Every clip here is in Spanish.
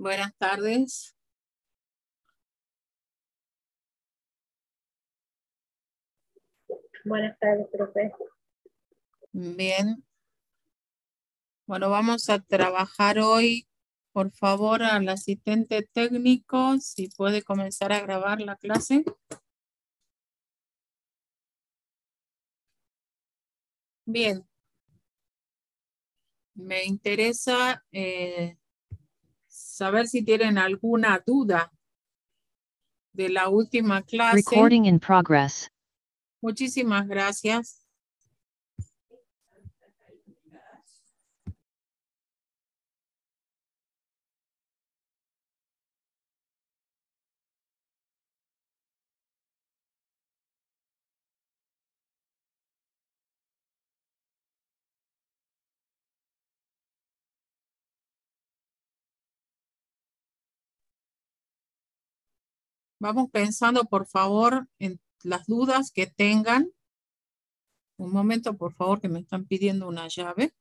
Buenas tardes. Buenas tardes, profe. Bien. Bueno, vamos a trabajar hoy. Por favor, al asistente técnico, si puede comenzar a grabar la clase. Bien. Me interesa saber si tienen alguna duda de la última clase. Recording in progress. Muchísimas gracias. Vamos pensando, por favor, en las dudas que tengan. Un momento, por favor, que me están pidiendo una llave.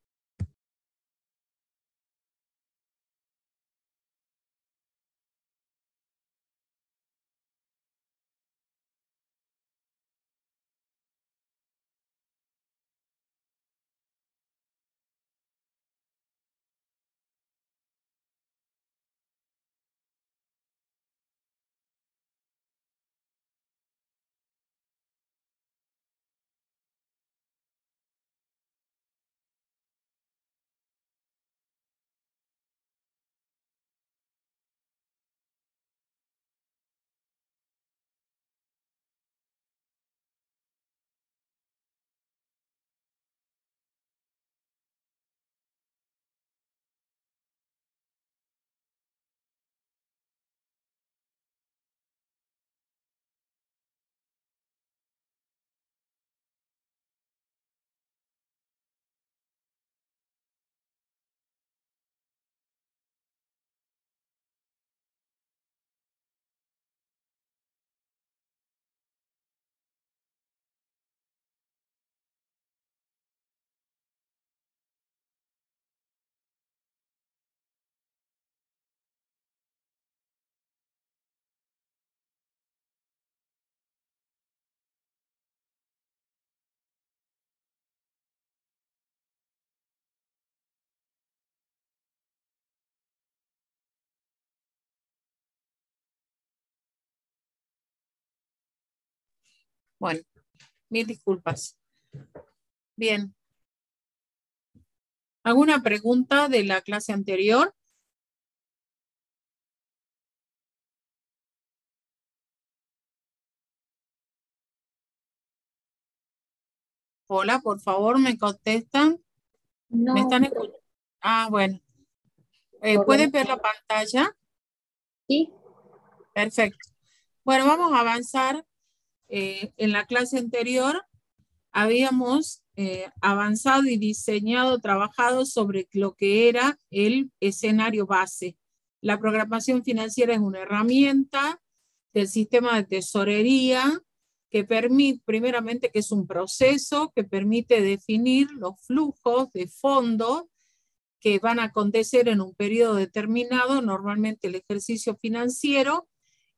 Bueno, mil disculpas. Bien. ¿Alguna pregunta de la clase anterior? Hola, por favor, ¿me contestan? No, ¿Me están escuchando? Ah, bueno. Por ¿Puede lo- ver la pantalla? sí, Perfecto. Bueno, vamos a avanzar. En la clase anterior habíamos avanzado y diseñado, trabajado sobre lo que era el escenario base. La programación financiera es una herramienta del sistema de tesorería que permite, primeramente, que es un proceso que permite definir los flujos de fondos que van a acontecer en un periodo determinado, normalmente el ejercicio financiero,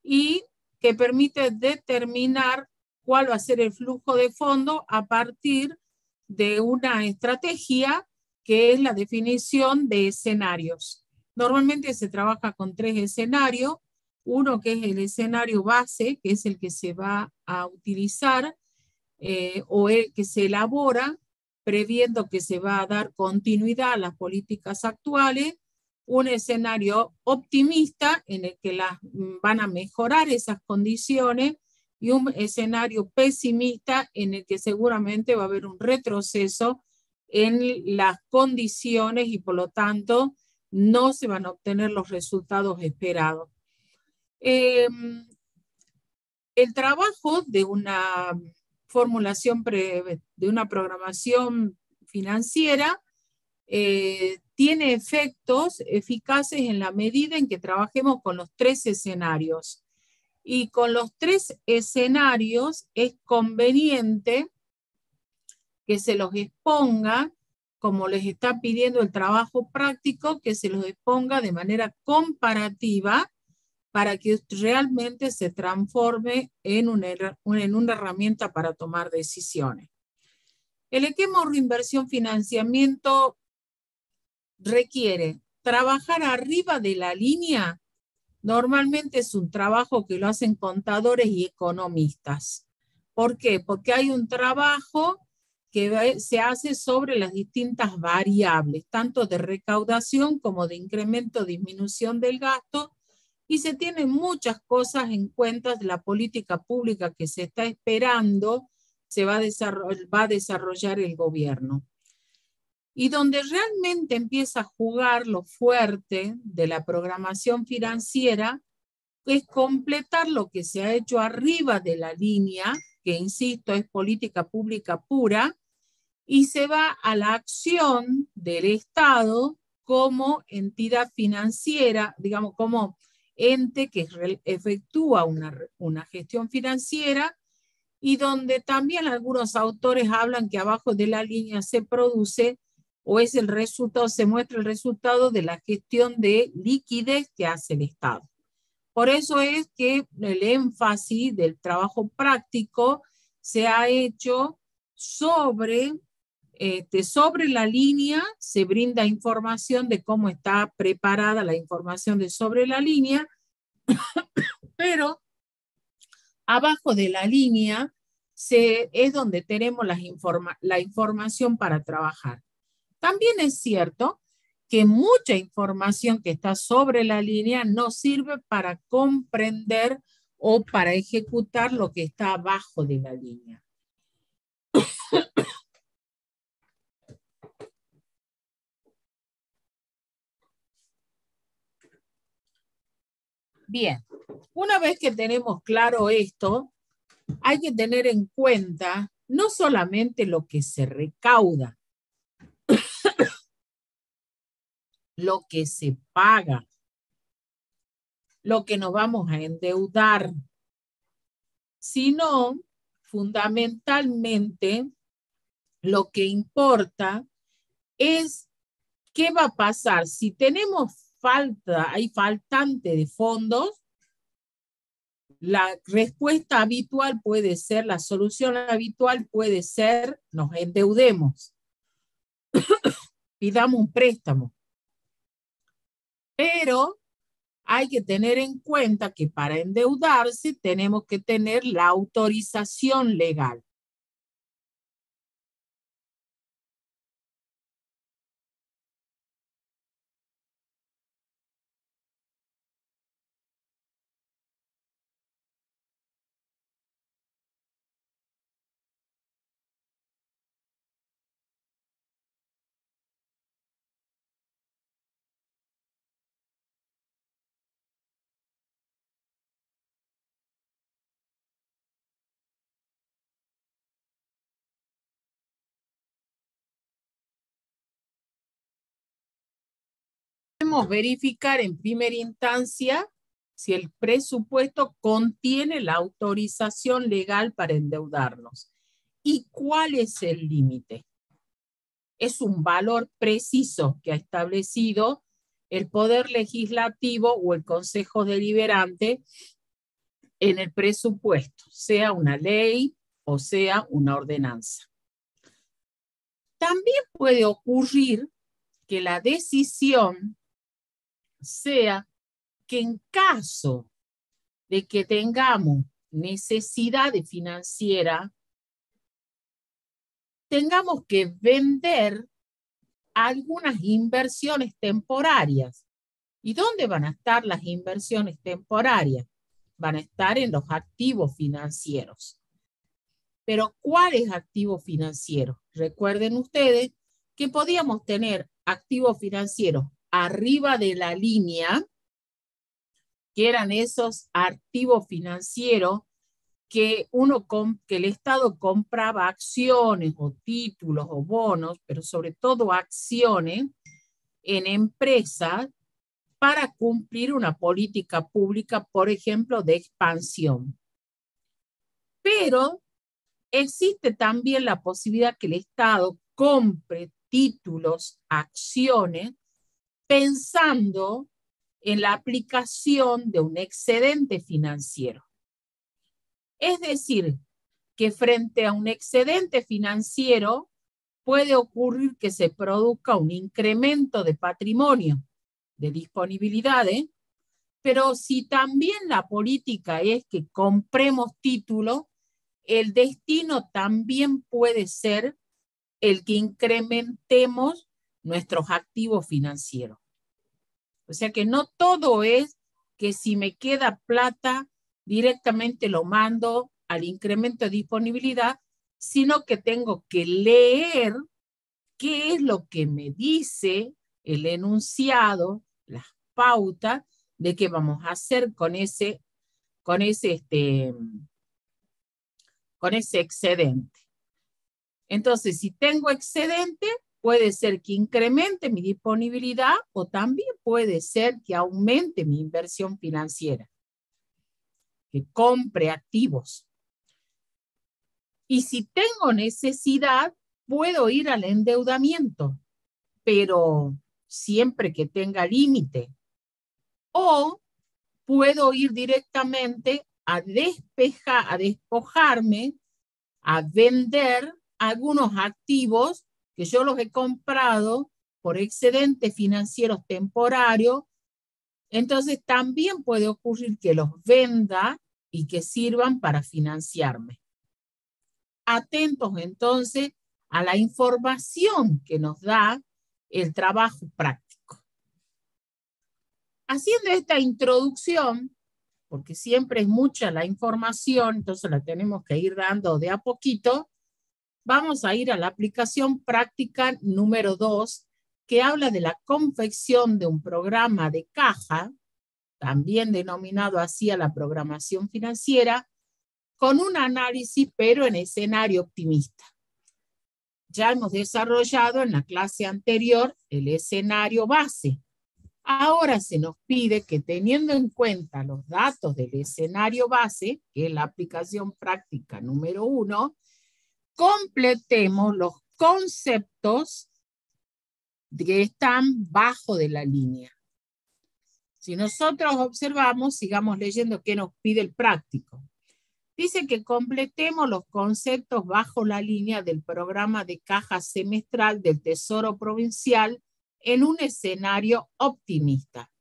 y que permite determinar cuál va a ser el flujo de fondo a partir de una estrategia que es la definición de escenarios. Normalmente se trabaja con 3 escenarios, uno que es el escenario base, que es el que se va a utilizar o el que se elabora previendo que se va a dar continuidad a las políticas actuales, un escenario optimista en el que van a mejorar esas condiciones y un escenario pesimista en el que seguramente va a haber un retroceso en las condiciones y por lo tanto no se van a obtener los resultados esperados. El trabajo de una formulación, de una programación financiera tiene efectos eficaces en la medida en que trabajemos con los 3 escenarios. Y con los 3 escenarios es conveniente que se los exponga como les está pidiendo el trabajo práctico, que se los exponga de manera comparativa para que realmente se transforme en una herramienta para tomar decisiones. El esquema de inversión financiamiento requiere trabajar arriba de la línea. Normalmente es un trabajo que lo hacen contadores y economistas. ¿Por qué? Porque hay un trabajo que se hace sobre las distintas variables, tanto de recaudación como de incremento o disminución del gasto, y se tienen muchas cosas en cuenta de la política pública que se está esperando, va a desarrollar el gobierno. Y donde realmente empieza a jugar lo fuerte de la programación financiera es completar lo que se ha hecho arriba de la línea, que insisto es política pública pura, y se va a la acción del Estado como entidad financiera, digamos, como ente que efectúa una gestión financiera, y donde también algunos autores hablan que abajo de la línea se produce o es el resultado, se muestra el resultado de la gestión de liquidez que hace el Estado. Por eso es que el énfasis del trabajo práctico se ha hecho sobre la línea, se brinda información de cómo está preparada la información de sobre la línea, pero abajo de la línea es donde tenemos la información para trabajar. También es cierto que mucha información que está sobre la línea no sirve para comprender o para ejecutar lo que está abajo de la línea. Bien, una vez que tenemos claro esto, hay que tener en cuenta no solamente lo que se recauda, lo que se paga, lo que nos vamos a endeudar, sino fundamentalmente lo que importa es qué va a pasar si tenemos hay faltante de fondos. La respuesta habitual puede ser, la solución habitual puede ser, nos endeudemos, pidamos un préstamo. Pero hay que tener en cuenta que para endeudarse tenemos que tener la autorización legal. Podemos verificar en primera instancia si el presupuesto contiene la autorización legal para endeudarnos. ¿Y cuál es el límite? Es un valor preciso que ha establecido el Poder Legislativo o el Consejo Deliberante en el presupuesto, sea una ley o sea una ordenanza. También puede ocurrir que la decisión sea que en caso de que tengamos necesidad financiera, tengamos que vender algunas inversiones temporarias. ¿Y dónde van a estar las inversiones temporarias? Van a estar en los activos financieros. Pero ¿cuáles activos financieros? Recuerden ustedes que podíamos tener activos financieros arriba de la línea, que eran esos activos financieros que el Estado compraba acciones o títulos o bonos, pero sobre todo acciones en empresas para cumplir una política pública, por ejemplo, de expansión. Pero existe también la posibilidad que el Estado compre títulos, acciones, pensando en la aplicación de un excedente financiero. Es decir, que frente a un excedente financiero puede ocurrir que se produzca un incremento de patrimonio, de disponibilidades, pero si también la política es que compremos títulos, el destino también puede ser el que incrementemos nuestros activos financieros. O sea que no todo es que si me queda plata, directamente lo mando al incremento de disponibilidad, sino que tengo que leer qué es lo que me dice el enunciado, las pautas de qué vamos a hacer con ese excedente. Entonces, si tengo excedente, puede ser que incremente mi disponibilidad o también puede ser que aumente mi inversión financiera, que compre activos. Y si tengo necesidad, puedo ir al endeudamiento, pero siempre que tenga límite. O puedo ir directamente a despojarme, a vender algunos activos que yo los he comprado por excedentes financieros temporarios. Entonces también puede ocurrir que los venda y que sirvan para financiarme. Atentos entonces a la información que nos da el trabajo práctico. Haciendo esta introducción, porque siempre es mucha la información, entonces la tenemos que ir dando de a poquito, vamos a ir a la aplicación práctica número 2, que habla de la confección de un programa de caja, también denominado así a la programación financiera, con un análisis, pero en escenario optimista. Ya hemos desarrollado en la clase anterior el escenario base. Ahora se nos pide que, teniendo en cuenta los datos del escenario base, que es la aplicación práctica número 1, completemos los conceptos que están bajo de la línea. Si nosotros observamos, sigamos leyendo qué nos pide el práctico. Dice que completemos los conceptos bajo la línea del programa de caja semestral del Tesoro Provincial en un escenario optimista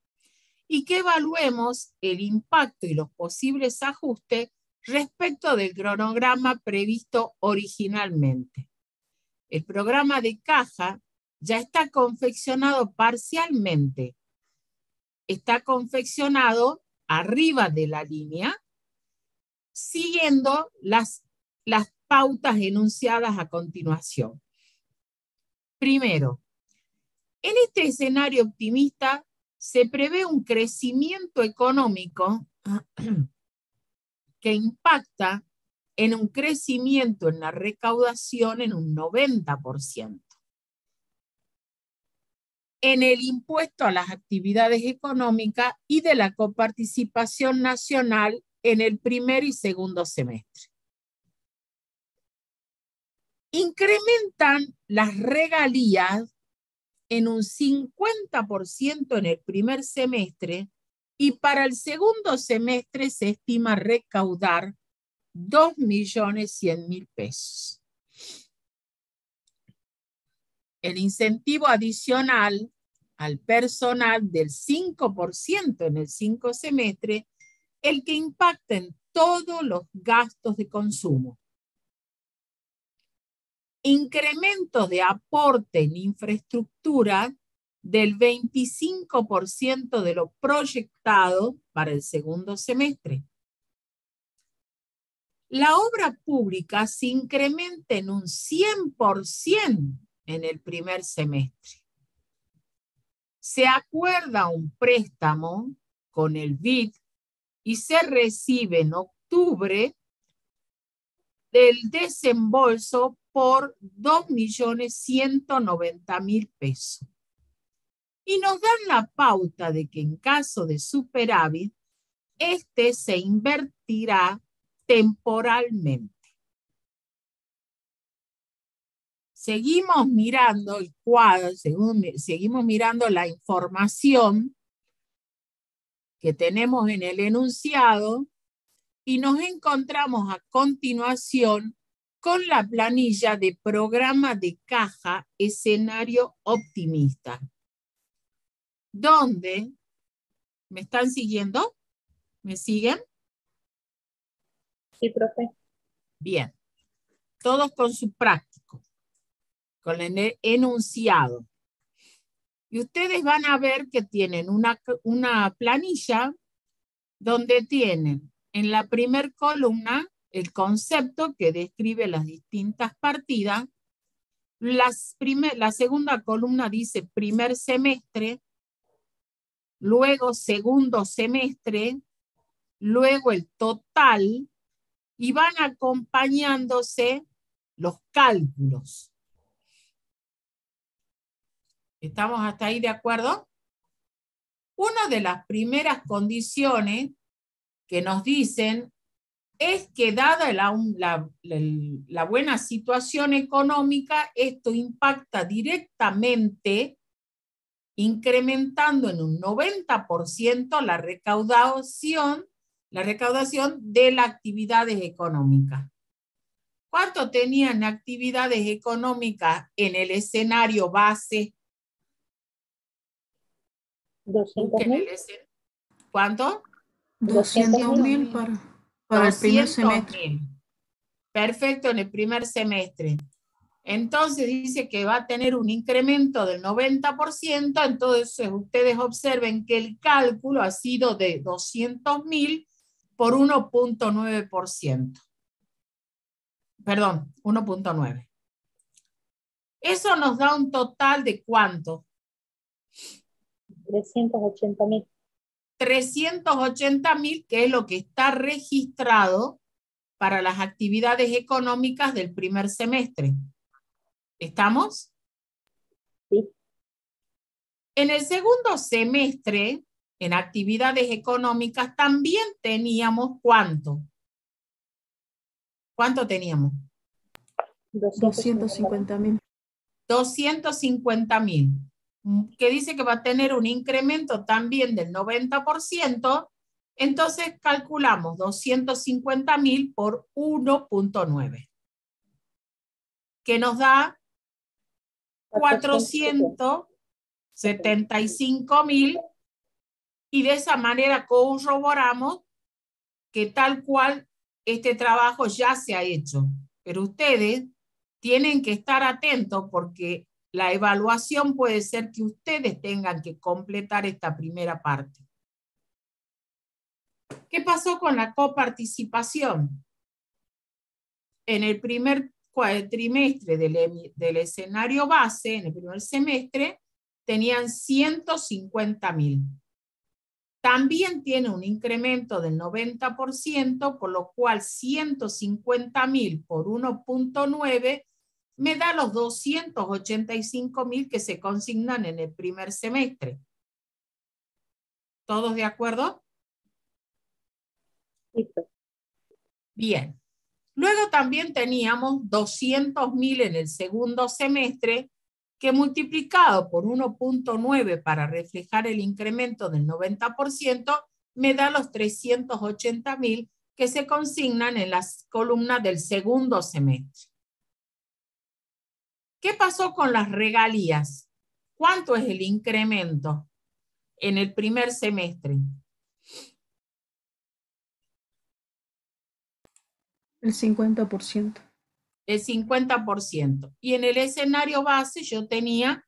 y que evaluemos el impacto y los posibles ajustes respecto del cronograma previsto originalmente. El programa de caja ya está confeccionado parcialmente. Está confeccionado arriba de la línea, siguiendo las pautas enunciadas a continuación. Primero, en este escenario optimista se prevé un crecimiento económico que impacta en un crecimiento en la recaudación en un 90%. En el impuesto a las actividades económicas y de la coparticipación nacional en el primer y segundo semestre. Incrementan las regalías en un 50% en el primer semestre y para el segundo semestre se estima recaudar 2.100.000 pesos. El incentivo adicional al personal del 5% en el 5 semestre, el que impacta en todos los gastos de consumo. Incremento de aporte en infraestructura del 25% de lo proyectado para el segundo semestre. La obra pública se incrementa en un 100% en el primer semestre. Se acuerda un préstamo con el BID y se recibe en octubre del desembolso por 2.190.000 pesos. Y nos dan la pauta de que en caso de superávit, este se invertirá temporalmente. seguimos mirando el cuadro, seguimos mirando la información que tenemos en el enunciado y nos encontramos a continuación con la planilla de programa de caja escenario optimista. ¿Dónde? ¿Me están siguiendo? ¿Me siguen? Sí, profe. Bien. Todos con su práctico, con el enunciado. Y ustedes van a ver que tienen una planilla donde tienen en la primera columna el concepto que describe las distintas partidas. La segunda columna dice primer semestre, luego segundo semestre, luego el total, y van acompañándose los cálculos. ¿Estamos hasta ahí de acuerdo? Una de las primeras condiciones que nos dicen es que dada la buena situación económica, esto impacta directamente, incrementando en un 90% la recaudación de las actividades económicas. ¿Cuánto tenían actividades económicas en el escenario base? 200.000. ¿Cuánto? 200.000 para el primer 200.000. semestre. Perfecto, en el primer semestre. Entonces dice que va a tener un incremento del 90%, entonces ustedes observen que el cálculo ha sido de 200.000 por 1.9%. Perdón, 1.9. Eso nos da un total de ¿cuánto? 380.000. 380.000, que es lo que está registrado para las actividades económicas del primer semestre. ¿Estamos? Sí. En el segundo semestre, en actividades económicas, también teníamos ¿cuánto? ¿Cuánto teníamos? 250.000. 250.000, que dice que va a tener un incremento también del 90%, entonces calculamos 250.000 por 1.9, que nos da 475.000, y de esa manera corroboramos que tal cual este trabajo ya se ha hecho. Pero ustedes tienen que estar atentos porque la evaluación puede ser que ustedes tengan que completar esta primera parte. ¿Qué pasó con la coparticipación? En el primer trimestre del escenario base, en el primer semestre, tenían 150.000. También tiene un incremento del 90%, por lo cual 150.000 por 1.9 me da los 285.000 que se consignan en el primer semestre. ¿Todos de acuerdo? Sí. Bien. Luego también teníamos 200.000 en el segundo semestre, que multiplicado por 1.9 para reflejar el incremento del 90%, me da los 380.000 que se consignan en las columnas del segundo semestre. ¿Qué pasó con las regalías? ¿Cuánto es el incremento en el primer semestre? El 50%. El 50%. Y en el escenario base yo tenía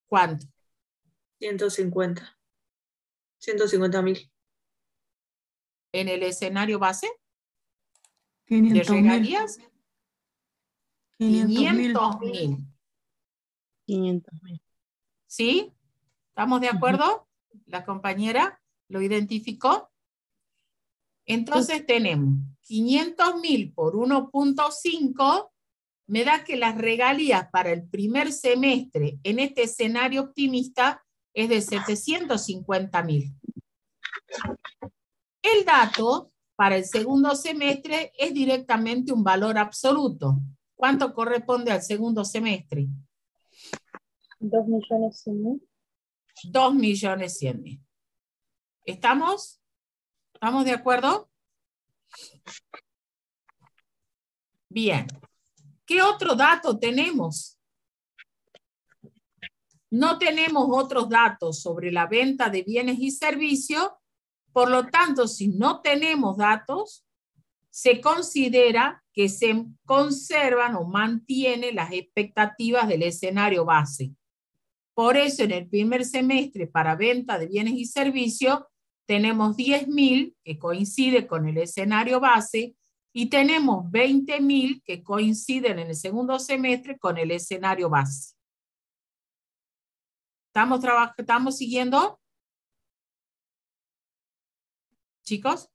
¿cuánto? 150.000. En el escenario base de 500.000. regalías, 500.000. 500.000. ¿Sí? ¿Estamos de acuerdo? La compañera lo identificó. Entonces tenemos 500.000 por 1.5, me da que las regalías para el primer semestre en este escenario optimista es de 750.000. El dato para el segundo semestre es directamente un valor absoluto. ¿Cuánto corresponde al segundo semestre? 2.100.000. 2.100.000. ¿Estamos? ¿Estamos de acuerdo? Bien. ¿Qué otro dato tenemos? No tenemos otros datos sobre la venta de bienes y servicios, por lo tanto, si no tenemos datos, se considera que se conservan o mantiene las expectativas del escenario base. Por eso, en el primer semestre, para venta de bienes y servicios, tenemos 10.000, que coincide con el escenario base, y tenemos 20.000 que coinciden en el segundo semestre con el escenario base. ¿Estamos siguiendo? ¿Chicos?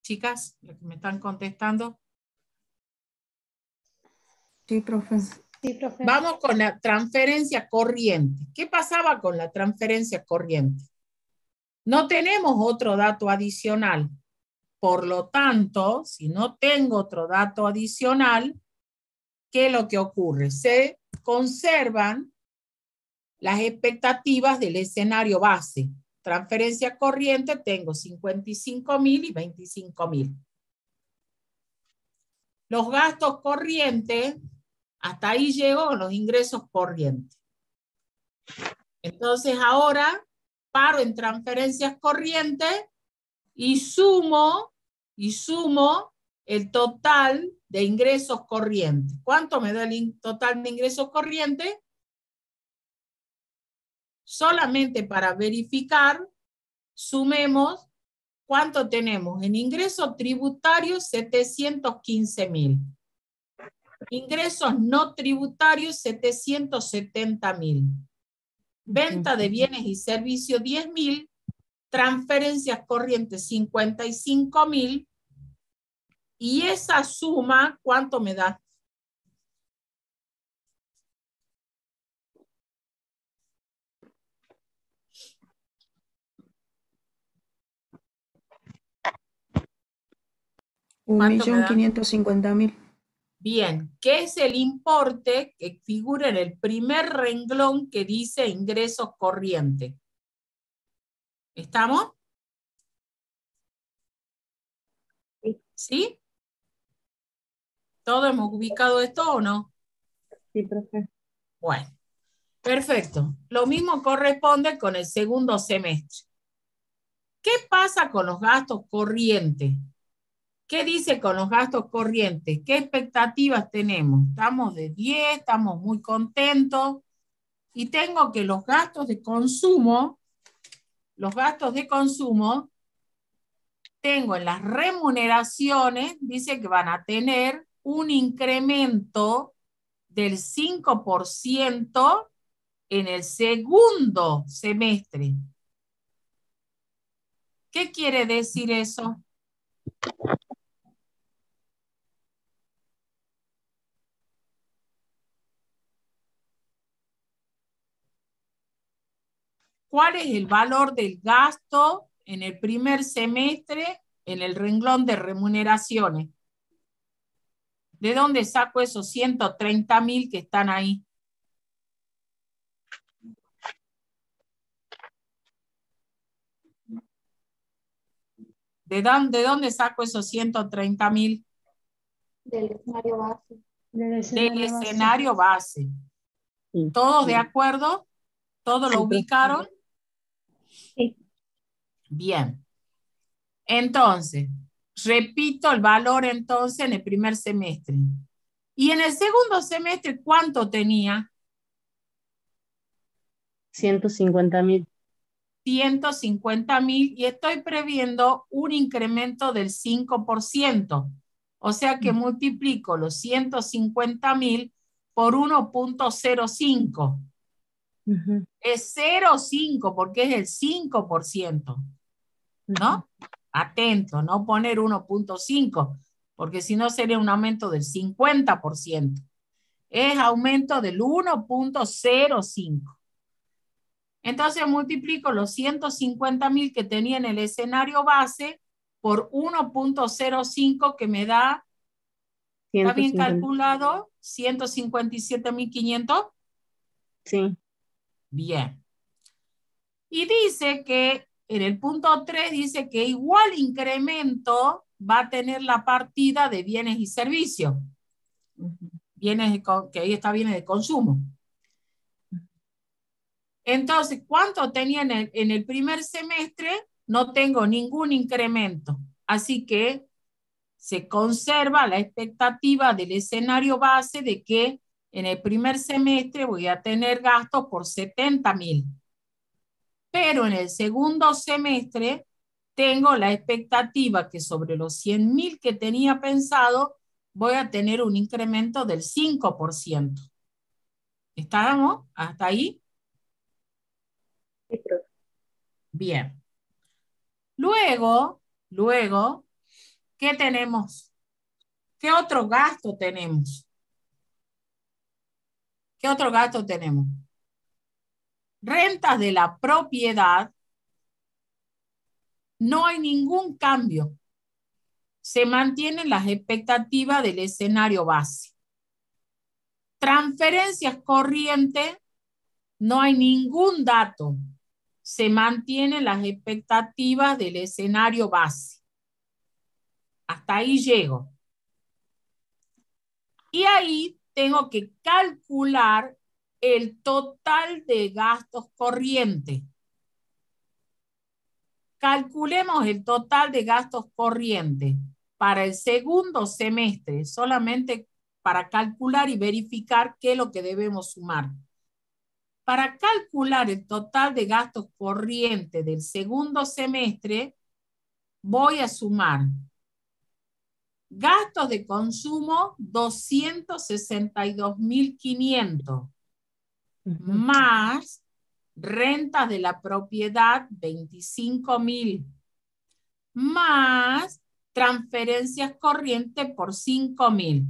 ¿Chicas? ¿Los que me están contestando? Sí, profe. Sí, profe. Vamos con la transferencia corriente. ¿Qué pasaba con la transferencia corriente? No tenemos otro dato adicional. Por lo tanto, si no tengo otro dato adicional, ¿qué es lo que ocurre? Se conservan las expectativas del escenario base. Transferencia corriente tengo 55.000 y 25.000. Los gastos corrientes, hasta ahí llego los ingresos corrientes. Entonces ahora paro en transferencias corrientes y sumo el total de ingresos corrientes. ¿Cuánto me da el total de ingresos corrientes? Solamente para verificar, sumemos cuánto tenemos en ingresos tributarios, 715.000. Ingresos no tributarios, 770.000. Venta de bienes y servicios, 10.000. Transferencias corrientes, 55.000. Y esa suma, ¿cuánto me da? ¿Cuánto me da? 1.550.000. Bien, ¿qué es el importe que figura en el primer renglón que dice ingresos corrientes? ¿Estamos? ¿Sí? ¿Todos hemos ubicado esto o no? Sí, profe. Bueno, perfecto. Lo mismo corresponde con el segundo semestre. ¿Qué pasa con los gastos corrientes? ¿Qué dice con los gastos corrientes? ¿Qué expectativas tenemos? Estamos de 10, estamos muy contentos. Y tengo que los gastos de consumo, tengo en las remuneraciones, dice que van a tener un incremento del 5% en el segundo semestre. ¿Qué quiere decir eso? ¿Cuál es el valor del gasto en el primer semestre en el renglón de remuneraciones? ¿De dónde saco esos 130.000 que están ahí? ¿De dónde saco esos 130.000? Del escenario base. Del escenario base. Sí. ¿Todos de acuerdo? ¿Todos lo ubicaron? Sí. Bien. Entonces, repito el valor entonces en el primer semestre. Y en el segundo semestre, ¿cuánto tenía? 150.000. 150.000 y estoy previendo un incremento del 5%. O sea que multiplico los 150.000 por 1.05. Es 0,5 porque es el 5%. ¿No? Atento, no poner 1.5, porque si no sería un aumento del 50%. Es aumento del 1.05. Entonces multiplico los 150.000 que tenía en el escenario base por 1.05 que me da ¿Está bien 150. calculado? 157.500. Sí. Bien. Y dice que en el punto 3 dice que igual incremento va a tener la partida de bienes y servicios. Bienes que ahí está bienes de consumo. Entonces, ¿cuánto tenía en el primer semestre? No tengo ningún incremento. Así que se conserva la expectativa del escenario base de que en el primer semestre voy a tener gastos por 70.000. Pero en el segundo semestre tengo la expectativa que sobre los 100.000 que tenía pensado voy a tener un incremento del 5%. ¿Estamos hasta ahí? Sí, profe. Bien. Luego, ¿qué tenemos? ¿Qué otro gasto tenemos? ¿Qué otro gasto tenemos? Rentas de la propiedad. No hay ningún cambio. Se mantienen las expectativas del escenario base. Transferencias corrientes, no hay ningún dato. Se mantienen las expectativas del escenario base. Hasta ahí llego. Y ahí tengo que calcular el total de gastos corrientes. Calculemos el total de gastos corrientes para el segundo semestre, solamente para calcular y verificar qué es lo que debemos sumar. Para calcular el total de gastos corrientes del segundo semestre, voy a sumar gastos de consumo 262.500 más rentas de la propiedad 25.000 más transferencias corrientes por 5.000.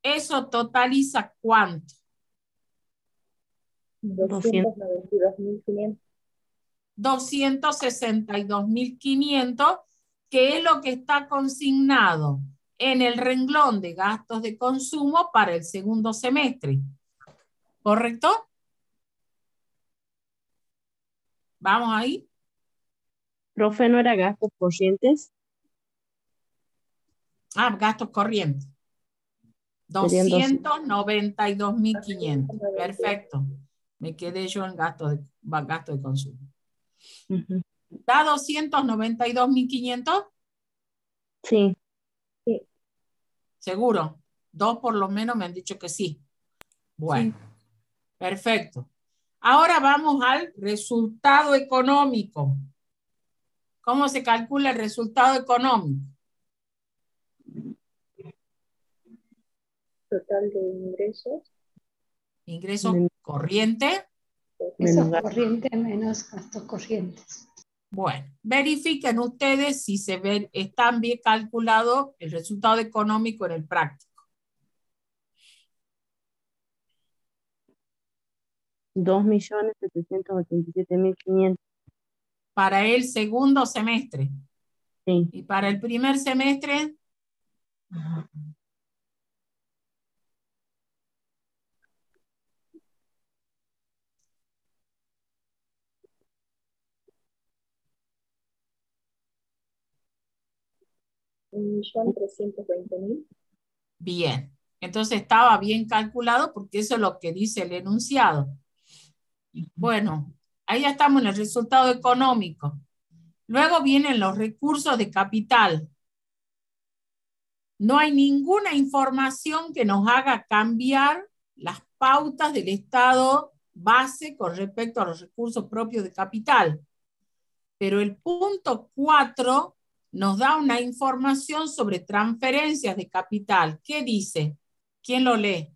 ¿Eso totaliza cuánto? 292.500. 262.500, que es lo que está consignado en el renglón de gastos de consumo para el segundo semestre. ¿Correcto? ¿Vamos ahí? Profe, ¿no era gastos corrientes? Ah, gastos corrientes. Serían 292.500. Perfecto. Me quedé yo en gasto de consumo. ¿Da 292.500? Sí. Sí. Seguro. 2 por lo menos me han dicho que sí. Bueno, Sí. perfecto. Ahora vamos al resultado económico. ¿Cómo se calcula el resultado económico? Total de ingresos. Ingresos corrientes. Menos Ingresos gastos. corrientes menos gastos corrientes. Bueno, verifiquen ustedes si están bien calculado el resultado económico en el práctico. 2.787.500. Para el segundo semestre. Sí. Y para el primer semestre, $1.320.000. bien. Entonces estaba bien calculado porque eso es lo que dice el enunciado. Bueno, ahí ya estamos en el resultado económico. Luego vienen los recursos de capital. No hay ninguna información que nos haga cambiar las pautas del estado base con respecto a los recursos propios de capital. Pero el punto 4 nos da una información sobre transferencias de capital. ¿Qué dice? ¿Quién lo lee?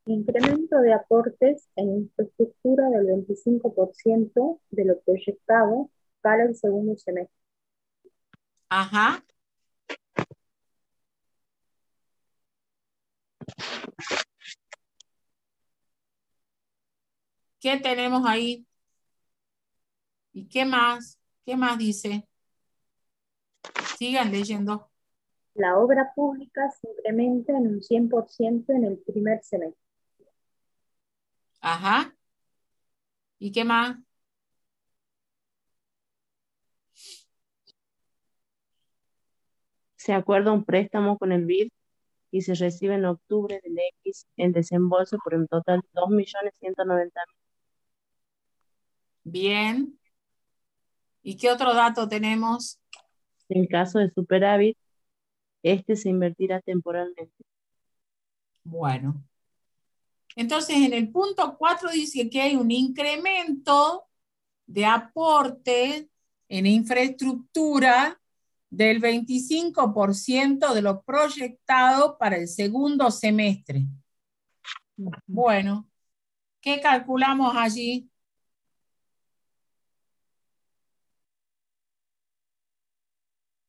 Incremento de aportes en infraestructura del 25% de lo proyectado para el segundo semestre. Ajá. ¿Qué tenemos ahí? ¿Y qué más? ¿Qué más dice? Sigan leyendo. La obra pública se incrementa en un 100% en el primer semestre. Ajá. ¿Y qué más? Se acuerda un préstamo con el BID y se recibe en octubre del X en desembolso por un total de 2.190.000. Bien. ¿Y qué otro dato tenemos? En caso de superávit, este se invertirá temporalmente. Bueno. Entonces, en el punto 4 dice que hay un incremento de aporte en infraestructura del 25% de lo proyectado para el segundo semestre. Bueno, ¿qué calculamos allí?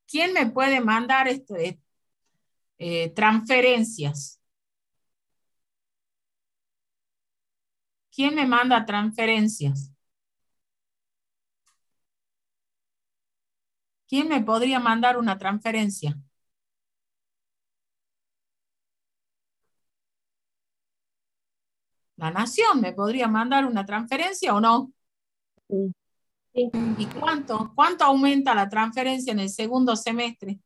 ¿Quién me puede mandar transferencias? ¿Quién me manda transferencias? ¿Quién me podría mandar una transferencia? La Nación me podría mandar una transferencia o no. Sí. Sí. ¿Y cuánto? ¿Cuánto aumenta la transferencia en el segundo semestre?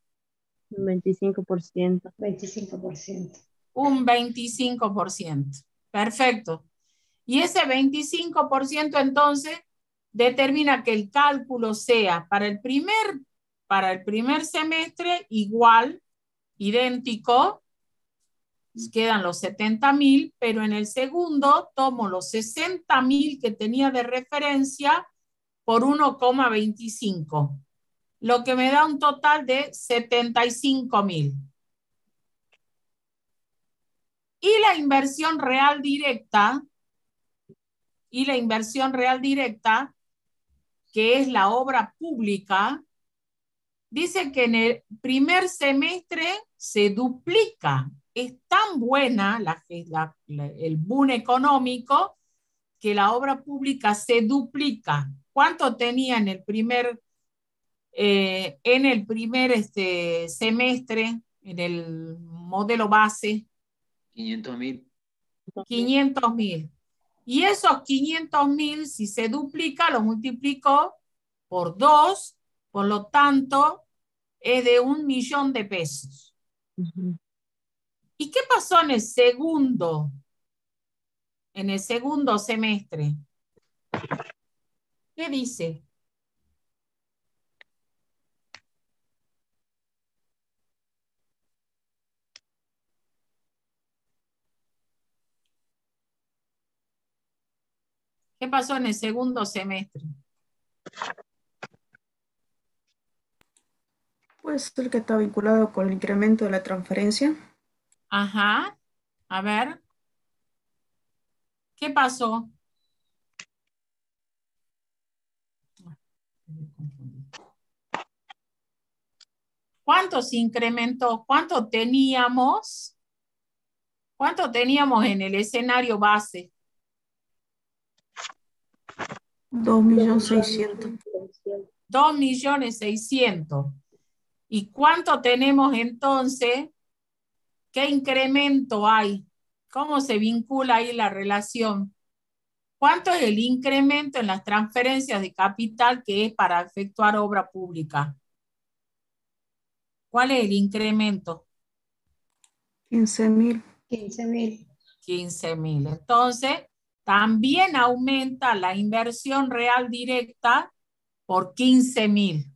Un 25%. 25%. Un 25%. Perfecto. Y ese 25% entonces determina que el cálculo sea para el primer semestre igual, idéntico, quedan los 70.000, pero en el segundo tomo los 60.000 que tenía de referencia por 1,25, lo que me da un total de 75.000. Y la inversión real directa, que es la obra pública, dice que en el primer semestre se duplica. Es tan buena el boom económico que la obra pública se duplica. ¿Cuánto tenía en el primer semestre, en el modelo base? 500.000. 500.000. Y esos 500.000, si se duplica, lo multiplico por 2, por lo tanto, es de 1.000.000 de pesos. Uh-huh. ¿Y qué pasó en el segundo semestre? ¿Qué dice? ¿Qué pasó en el segundo semestre? Puede ser que está vinculado con el incremento de la transferencia. Ajá. A ver. ¿Qué pasó? ¿Cuánto se incrementó? ¿Cuánto teníamos? ¿Cuánto teníamos en el escenario base? 2.600.000. 2.600.000. ¿Y cuánto tenemos entonces? ¿Qué incremento hay? ¿Cómo se vincula ahí la relación? ¿Cuánto es el incremento en las transferencias de capital que es para efectuar obra pública? ¿Cuál es el incremento? 15.000. 15.000. 15.000. Entonces, también aumenta la inversión real directa por 15.000.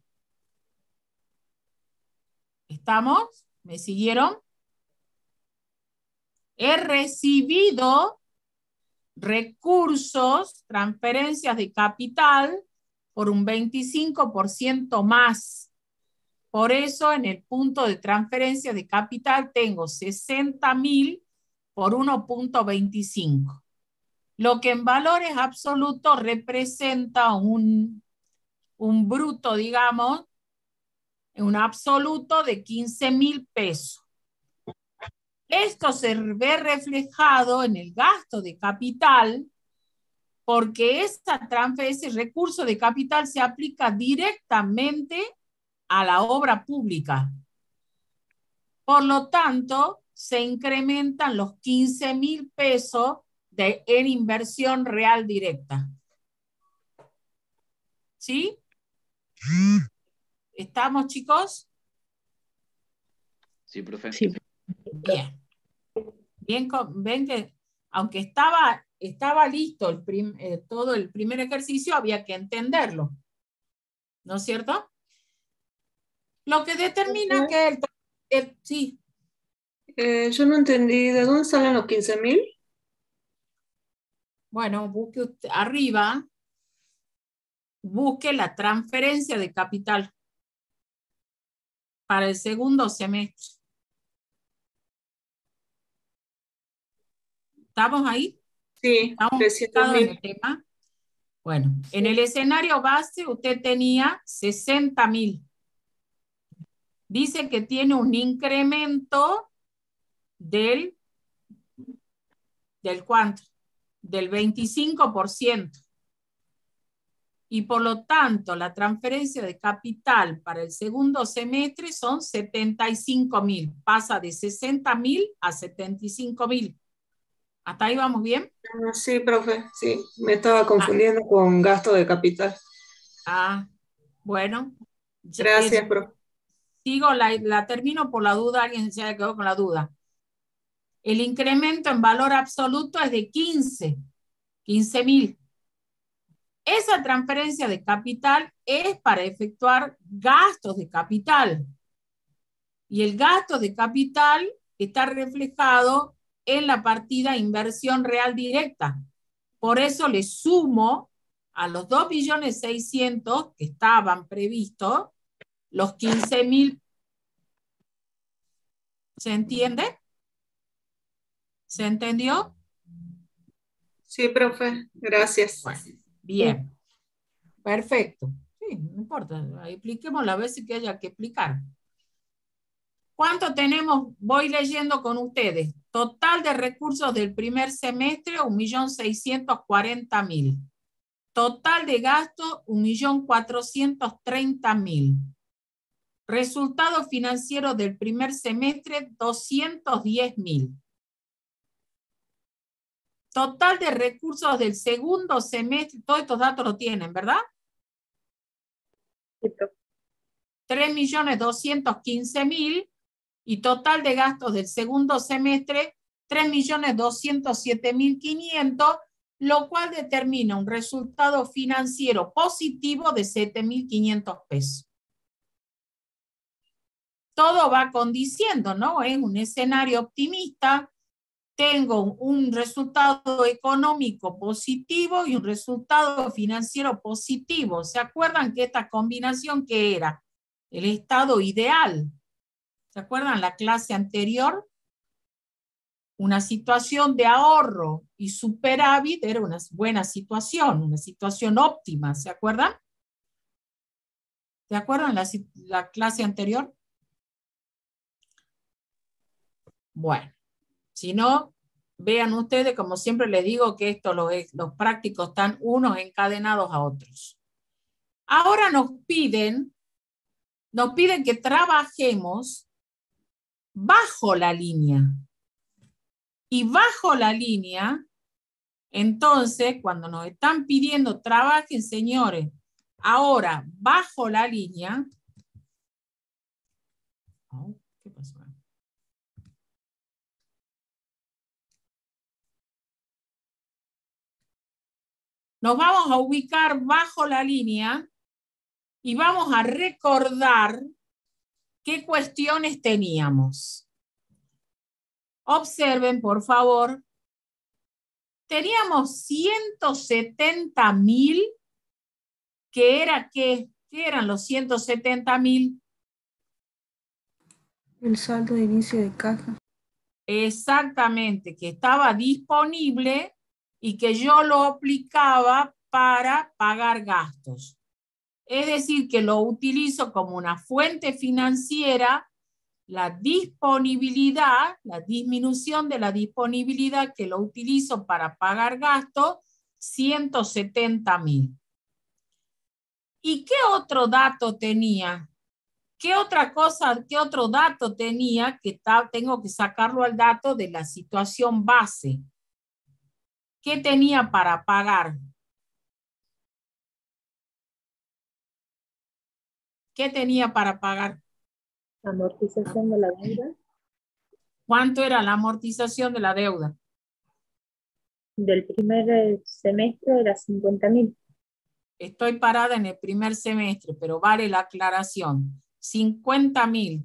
¿Estamos? ¿Me siguieron? He recibido recursos, transferencias de capital por un 25% más. Por eso en el punto de transferencia de capital tengo 60.000 por 1,25. Lo que en valores absolutos representa un bruto, digamos, un absoluto de 15.000 pesos. Esto se ve reflejado en el gasto de capital porque ese recurso de capital se aplica directamente a la obra pública. Por lo tanto, se incrementan los 15.000 pesos en inversión real directa. ¿Sí? ¿Estamos, chicos? Sí, profe. Sí. Bien. Bien, ven que aunque estaba listo todo el primer ejercicio, había que entenderlo. ¿No es cierto? Lo que determina que sí. Yo no entendí, ¿de dónde salen los 15.000? Bueno, busque usted, arriba, busque la transferencia de capital para el segundo semestre. ¿Estamos ahí? Sí, ¿Estamos ubicados en el 300.000. tema? Bueno, en el escenario base usted tenía 60.000. Dice que tiene un incremento ¿del cuánto? Del 25%. Y por lo tanto, la transferencia de capital para el segundo semestre son 75.000. Pasa de 60.000 a 75.000. ¿Hasta ahí vamos bien? Sí, profe, sí. Me estaba confundiendo con gasto de capital. Bueno. Gracias, profe. Sigo, la termino por la duda, alguien se quedó con la duda. El incremento en valor absoluto es de 15.000. Esa transferencia de capital es para efectuar gastos de capital. Y el gasto de capital está reflejado en la partida inversión real directa. Por eso le sumo a los 2.600.000 que estaban previstos, los 15.000. ¿Se entiende? ¿Se entendió? Sí, profe, gracias. Bueno, bien. Perfecto. Sí, no importa. Expliquemos las veces que haya que explicar. ¿Cuánto tenemos? Voy leyendo con ustedes. Total de recursos del primer semestre, 1.640.000. Total de gasto, 1.430.000. Resultado financiero del primer semestre, 210.000. Total de recursos del segundo semestre, todos estos datos lo tienen, ¿verdad? Sí, profe. 3.215.000 y total de gastos del segundo semestre, 3.207.500, lo cual determina un resultado financiero positivo de 7.500 pesos. Todo va condiciendo, ¿no? Es un escenario optimista. Tengo un resultado económico positivo y un resultado financiero positivo. ¿Se acuerdan que esta combinación qué era? El estado ideal. ¿Se acuerdan la clase anterior? Una situación de ahorro y superávit era una buena situación, una situación óptima. ¿Se acuerdan? ¿Se acuerdan la clase anterior? Bueno, si no, vean ustedes, como siempre les digo, que esto los prácticos están unos encadenados a otros. Ahora nos piden que trabajemos bajo la línea. Y bajo la línea, entonces, cuando nos están pidiendo trabajen, señores, ahora bajo la línea. ¿Qué pasó? Nos vamos a ubicar bajo la línea y vamos a recordar qué cuestiones teníamos. Observen, por favor. Teníamos 170.000, que era ¿qué? ¿Qué eran los 170.000? El saldo de inicio de caja. Exactamente, que estaba disponible y que yo lo aplicaba para pagar gastos. Es decir, que lo utilizo como una fuente financiera, la disponibilidad, la disminución de la disponibilidad que lo utilizo para pagar gastos, 170.000. ¿Y qué otro dato tenía? ¿Qué otra cosa, qué otro dato tenía que tengo que sacarlo al dato de la situación base? ¿Qué tenía para pagar? ¿Qué tenía para pagar? Amortización de la deuda ¿Cuánto era la amortización de la deuda? del primer semestre era 50.000. Estoy parada en el primer semestre, pero vale la aclaración. 50.000.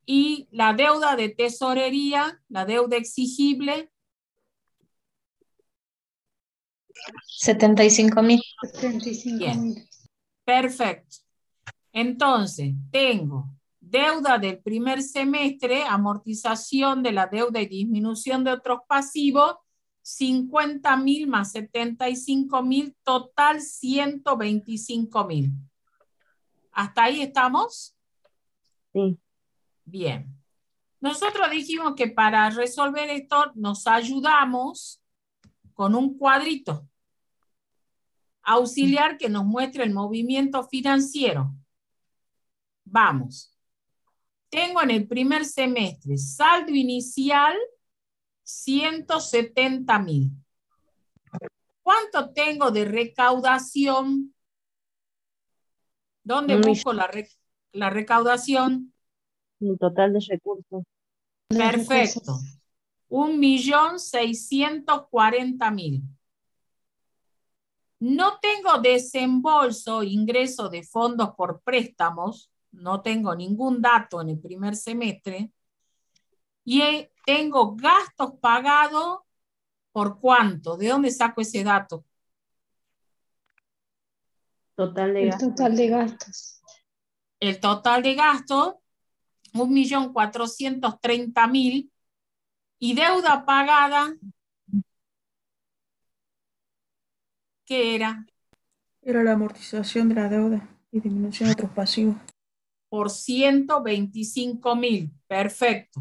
Y la deuda de tesorería, la deuda exigible, 75.000. 35.000. perfecto. Entonces, tengo deuda del primer semestre, amortización de la deuda y disminución de otros pasivos, 50.000 más 75.000, total 125.000. ¿Hasta ahí estamos? Sí. Bien. Nosotros dijimos que para resolver esto nos ayudamos con un cuadrito auxiliar que nos muestre el movimiento financiero. Vamos. Tengo en el primer semestre saldo inicial 170.000. ¿Cuánto tengo de recaudación? ¿Dónde Un busco la recaudación? total de recursos. Perfecto. 1.640.000. No tengo desembolso, ingreso de fondos por préstamos, no tengo ningún dato en el primer semestre, y tengo gastos pagados, ¿por cuánto? ¿De dónde saco ese dato? Total de El gastos. total de gastos. El total de gastos, 1.430.000, y deuda pagada, ¿qué era? Era la amortización de la deuda y disminución de otros pasivos. Por 125.000. Perfecto.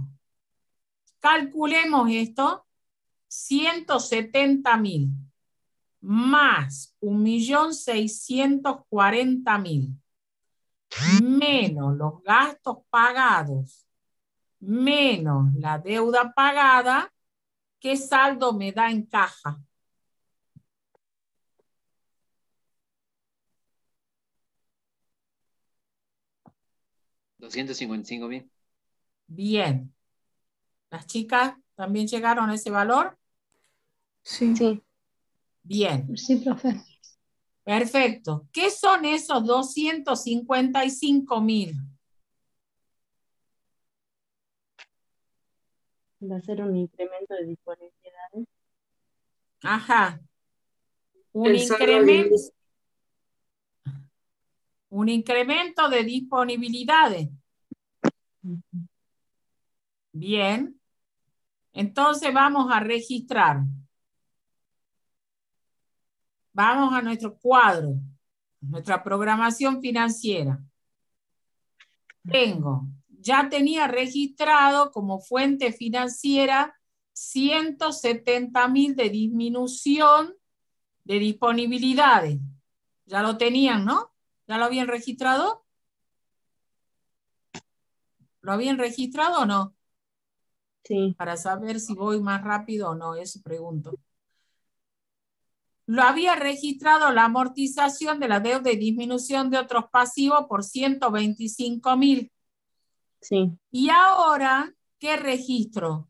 Calculemos esto. 170.000 más 1.640.000 menos los gastos pagados menos la deuda pagada, ¿qué saldo me da en caja? $255.000. Bien. ¿Las chicas también llegaron a ese valor? Sí. Sí. Bien. Sí, profe. Perfecto. ¿Qué son esos 255.000? Va a ser un incremento de disponibilidades. Ajá. Un El saldo al incremento. inicio. Un incremento de disponibilidades. Bien. Entonces vamos a registrar. Vamos a nuestro cuadro, nuestra programación financiera. Ya tenía registrado como fuente financiera 170.000 de disminución de disponibilidades. Ya lo tenían, ¿no? ¿Ya lo habían registrado? ¿Lo habían registrado o no? Sí. Para saber si voy más rápido o no, eso pregunto. Lo había registrado la amortización de la deuda y disminución de otros pasivos por 125.000. Sí. Y ahora, ¿qué registro?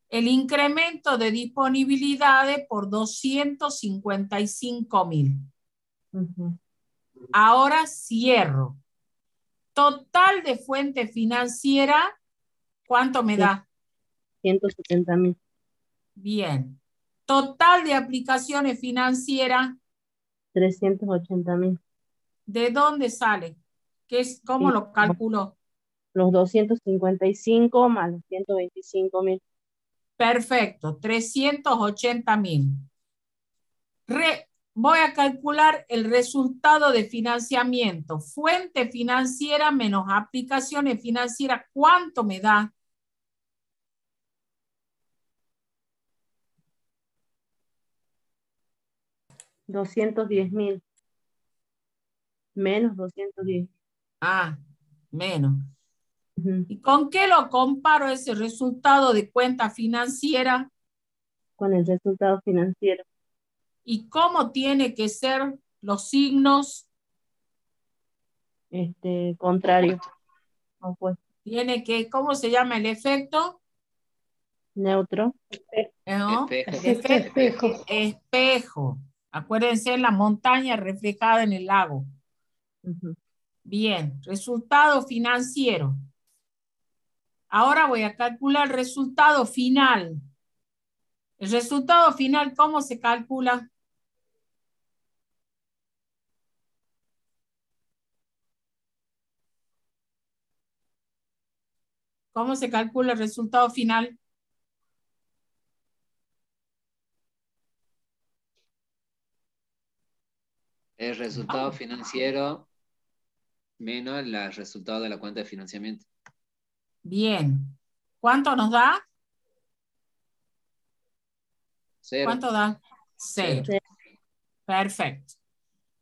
El incremento de disponibilidades por 255.000. Ahora cierro. Total de fuente financiera, ¿cuánto me da? 170.000. Bien. Total de aplicaciones financieras, 380.000. ¿de dónde sale? ¿Cómo lo calculo? Los 255 más los 125.000. Perfecto, 380.000. Voy a calcular el resultado de financiamiento. Fuente financiera menos aplicaciones financieras, ¿cuánto me da? $210.000. Menos 210. Ah, Menos. Ujú. ¿Y con qué lo comparo ese resultado de cuenta financiera? Con el resultado financiero. ¿Y cómo tiene que ser los signos? Contrario. Opuesto. Tiene que, ¿cómo se llama el efecto? Neutro. ¿No? Efecto Efecto espejo. espejo. Acuérdense, la montaña reflejada en el lago. Ujú. Bien, resultado financiero. Ahora voy a calcular el resultado final. El resultado final, ¿cómo se calcula? ¿Cómo se calcula el resultado final? El resultado financiero menos el resultado de la cuenta de financiamiento. Bien. ¿Cuánto nos da? Cero. ¿Cuánto da? Cero. 0. Perfecto.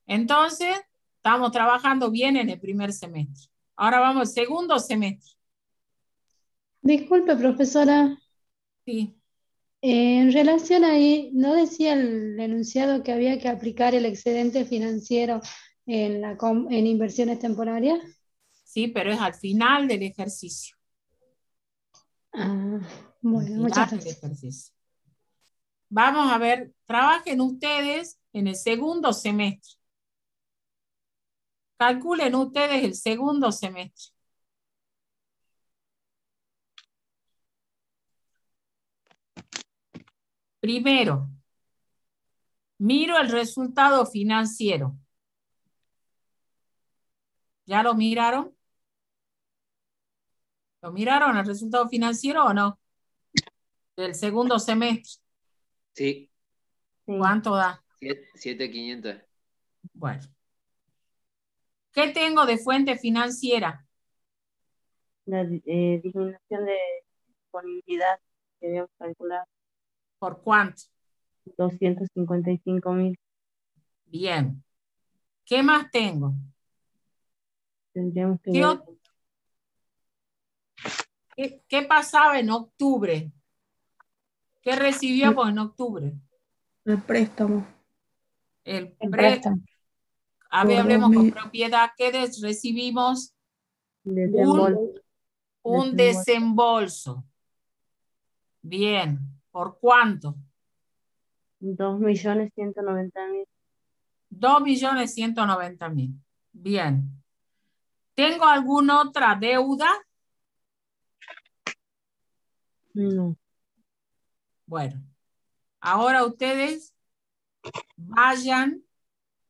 Entonces, estamos trabajando bien en el primer semestre. Ahora vamos al segundo semestre. Disculpe, profesora. Sí. En relación ahí, ¿no decía el enunciado que había que aplicar el excedente financiero en inversiones temporarias? Sí, pero es al final del ejercicio. Ah, Al bueno, final muchas del gracias. ejercicio. Vamos a ver, trabajen ustedes en el segundo semestre. Calculen ustedes el segundo semestre. Primero, miro el resultado financiero. ¿Ya lo miraron? ¿Lo miraron el resultado financiero o no? Del segundo semestre. Sí. Sí. ¿Cuánto da? 7.500. Bueno. ¿Qué tengo de fuente financiera? La disminución de disponibilidad que habíamos calculado. ¿Por cuánto? 255.000. Bien. ¿Qué más tengo? Tendríamos que ¿Qué, ver. qué pasaba en octubre? ¿Qué recibíamos en octubre? El préstamo El El pre, préstamo. por hablemos con propiedad. ¿Qué recibimos? Desembolso. Un Desembolso. desembolso. Bien. ¿Por cuánto? 2.190.000. 2.190.000. Bien. ¿Tengo alguna otra deuda? No. Bueno, ahora ustedes vayan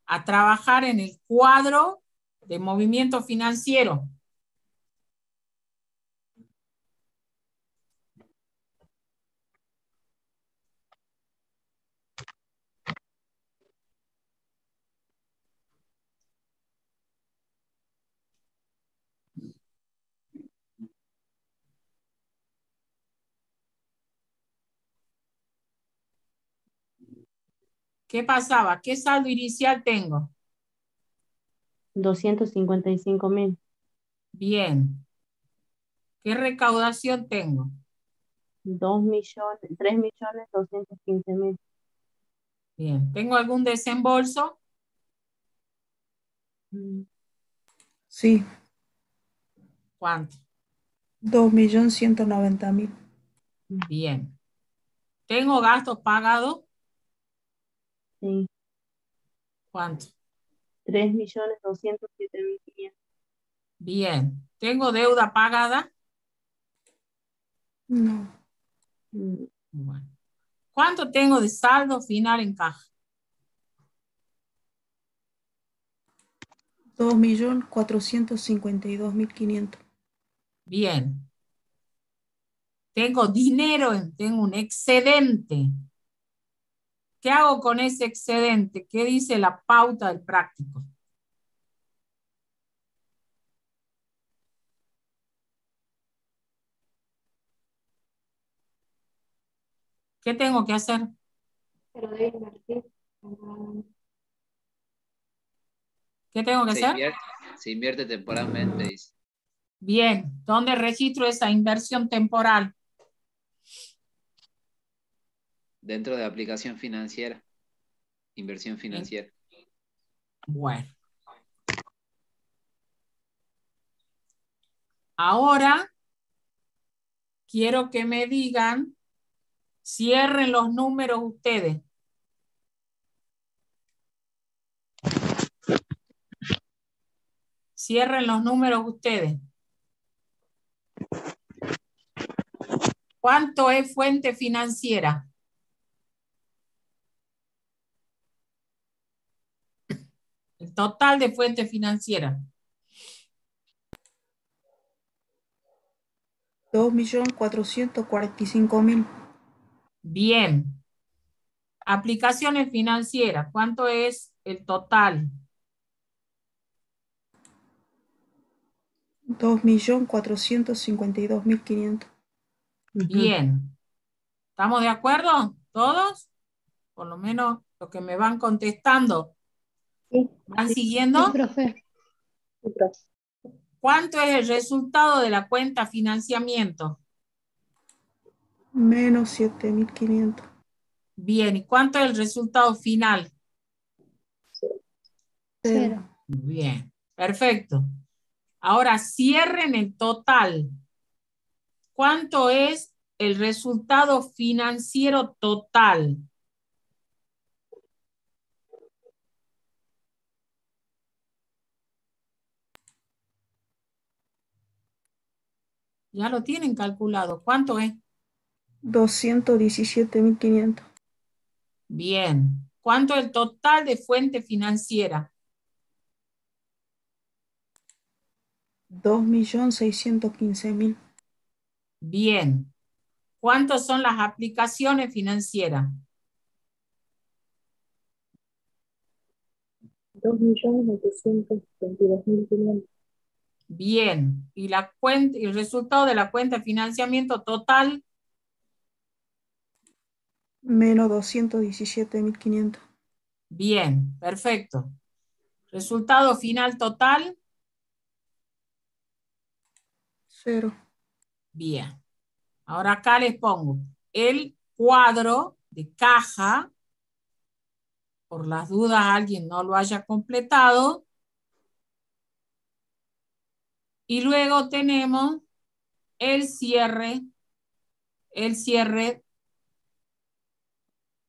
a trabajar en el cuadro de movimiento financiero. ¿Qué pasaba? ¿Qué saldo inicial tengo? 255.000. Bien. ¿Qué recaudación tengo? 3.215.000. Bien. ¿Tengo algún desembolso? sí, ¿Cuánto? 2.190.000. Bien. ¿Tengo gastos pagados? Sí. ¿Cuánto? 3.207.500. Bien. ¿Tengo deuda pagada? No, Bueno. ¿Cuánto tengo de saldo final en caja? 2.452.500. Bien. Tengo dinero, tengo un excedente. ¿Qué hago con ese excedente? ¿Qué dice la pauta del práctico? ¿Qué tengo que hacer? Pero debe invertir. ¿Qué tengo que hacer? Se invierte temporalmente, dice. Bien, ¿dónde registro esa inversión temporal? Dentro de aplicación financiera. Inversión financiera. Bueno. Ahora quiero que me digan, cierren los números ustedes. Cierren los números ustedes. ¿Cuánto es fuente financiera? El total de fuente financiera. 2.445.000. Bien. Aplicaciones financieras. ¿Cuánto es el total? 2.452.500. Bien. ¿Estamos de acuerdo? ¿Todos? Por lo menos los que me van contestando. Sí, ¿Van Sí, siguiendo? profe. sí, profe. ¿Cuánto es el resultado de la cuenta financiamiento? Menos 7.500. Bien. ¿Y cuánto es el resultado final? Cero. Bien. Perfecto. Ahora cierren el total. ¿Cuánto es el resultado financiero total? Ya lo tienen calculado. ¿Cuánto es? 217.500. Bien. ¿Cuánto es el total de fuente financiera? 2.615.000. Bien. ¿Cuántas son las aplicaciones financieras? 2.822.500. Bien. ¿Y la cuenta, el resultado de la cuenta de financiamiento total? Menos 217.500. Bien. Perfecto. Resultado final total? 0. Bien. Ahora acá les pongo el cuadro de caja. Por las dudas alguien no lo haya completado. Y luego tenemos el cierre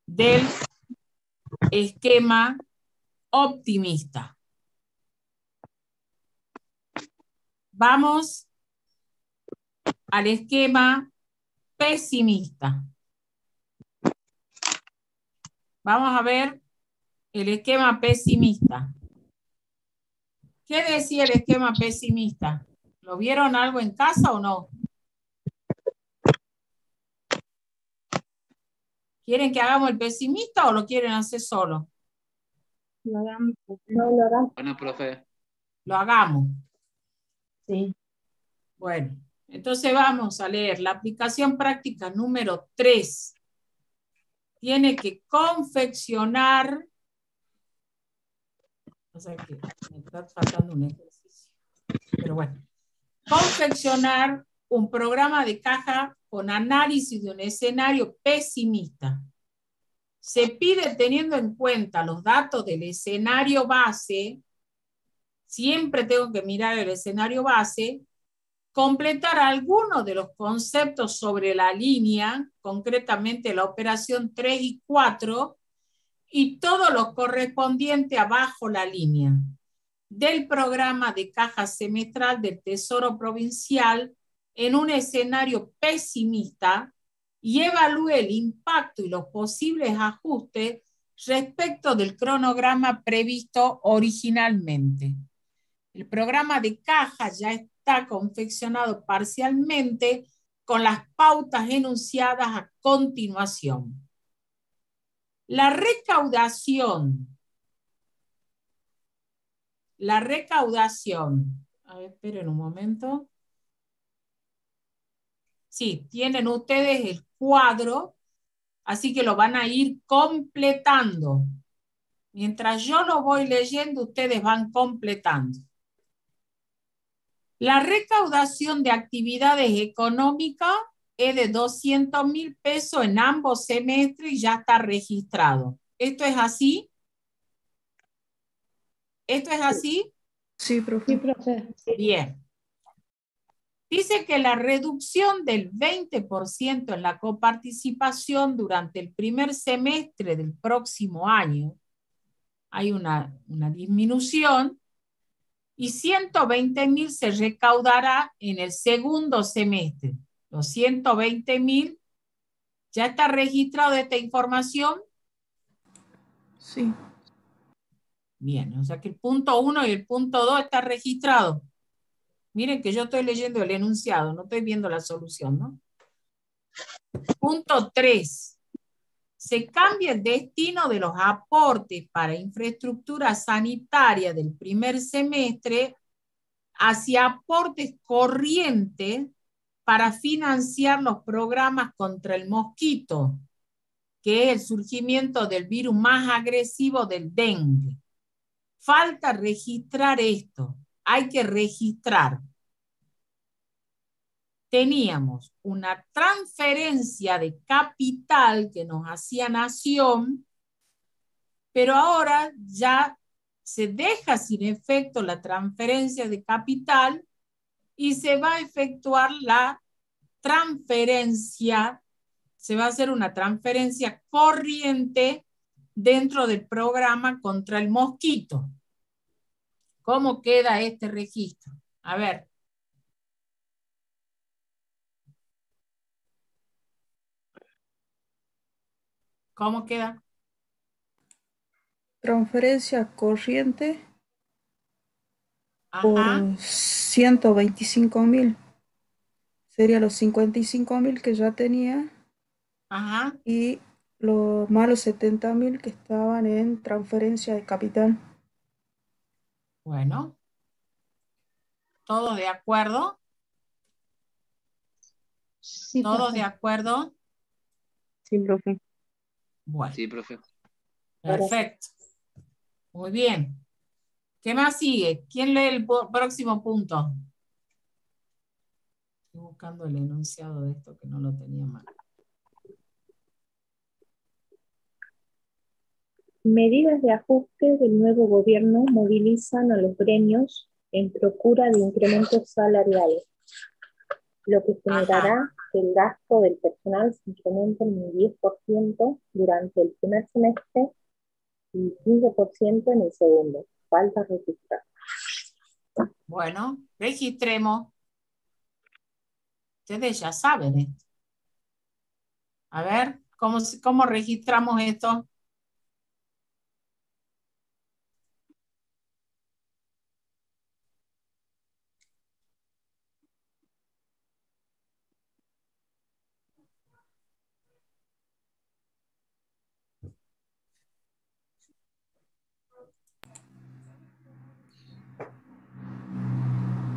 del esquema optimista. Vamos al esquema pesimista. Vamos a ver el esquema pesimista. ¿Qué decía el esquema pesimista? ¿Lo vieron algo en casa o no? ¿Quieren que hagamos el pesimista o lo quieren hacer solo? No lo harán. Bueno, profe. Lo hagamos. Sí. Bueno, entonces vamos a leer la aplicación práctica número 3. Tiene que confeccionar, o sea que me está faltando un ejercicio, pero bueno, confeccionar un programa de caja con análisis de un escenario pesimista. Se pide teniendo en cuenta los datos del escenario base, siempre tengo que mirar el escenario base, completar algunos de los conceptos sobre la línea, concretamente la operación 3 y 4, y todo lo correspondiente abajo la línea del programa de caja semestral del Tesoro Provincial en un escenario pesimista y evalúe el impacto y los posibles ajustes respecto del cronograma previsto originalmente. El programa de caja ya está confeccionado parcialmente con las pautas enunciadas a continuación. La recaudación, a ver, esperen un momento. Sí, tienen ustedes el cuadro, así que lo van a ir completando. Mientras yo lo voy leyendo, ustedes van completando. La recaudación de actividades económicas es de 200.000 pesos en ambos semestres y ya está registrado. ¿Esto es así? ¿Esto es así? Sí, Sí, profe. profe. Bien. Dice que la reducción del 20% en la coparticipación durante el primer semestre del próximo año, hay una disminución, y 120.000 se recaudará en el segundo semestre. Los 120.000, ¿ya está registrado esta información? Sí. Bien, o sea que el punto 1 y el punto 2 está registrado. Miren que yo estoy leyendo el enunciado, no estoy viendo la solución, ¿no? Punto 3. Se cambia el destino de los aportes para infraestructura sanitaria del primer semestre hacia aportes corrientes para financiar los programas contra el mosquito, que es el surgimiento del virus más agresivo del dengue. Falta registrar esto. Hay que registrar. Teníamos una transferencia de capital que nos hacía Nación, pero ahora ya se deja sin efecto la transferencia de capital y se va a efectuar la transferencia, se va a hacer una transferencia corriente dentro del programa contra el mosquito. ¿Cómo queda este registro? A ver. ¿Cómo queda? Transferencia corriente por Ajá, 125.000. Sería los 55.000 que ya tenía ajá. y los malos 70.000 que estaban en transferencia de capital. Bueno, ¿todos de acuerdo? Sí, ¿Todos de profe. acuerdo? Sí, profe. Bueno, Sí, profe. perfecto. Muy bien. ¿Qué más sigue? ¿Quién lee el próximo punto? Estoy buscando el enunciado de esto que no lo tenía mal. Medidas de ajuste del nuevo gobierno movilizan a los gremios en procura de incrementos salariales, lo que Ajá, generará que el gasto del personal se incremente en un 10% durante el primer semestre y 15% en el segundo. Falta registrar. bueno, registremos. Ustedes ya saben esto. A ver, ¿cómo registramos esto?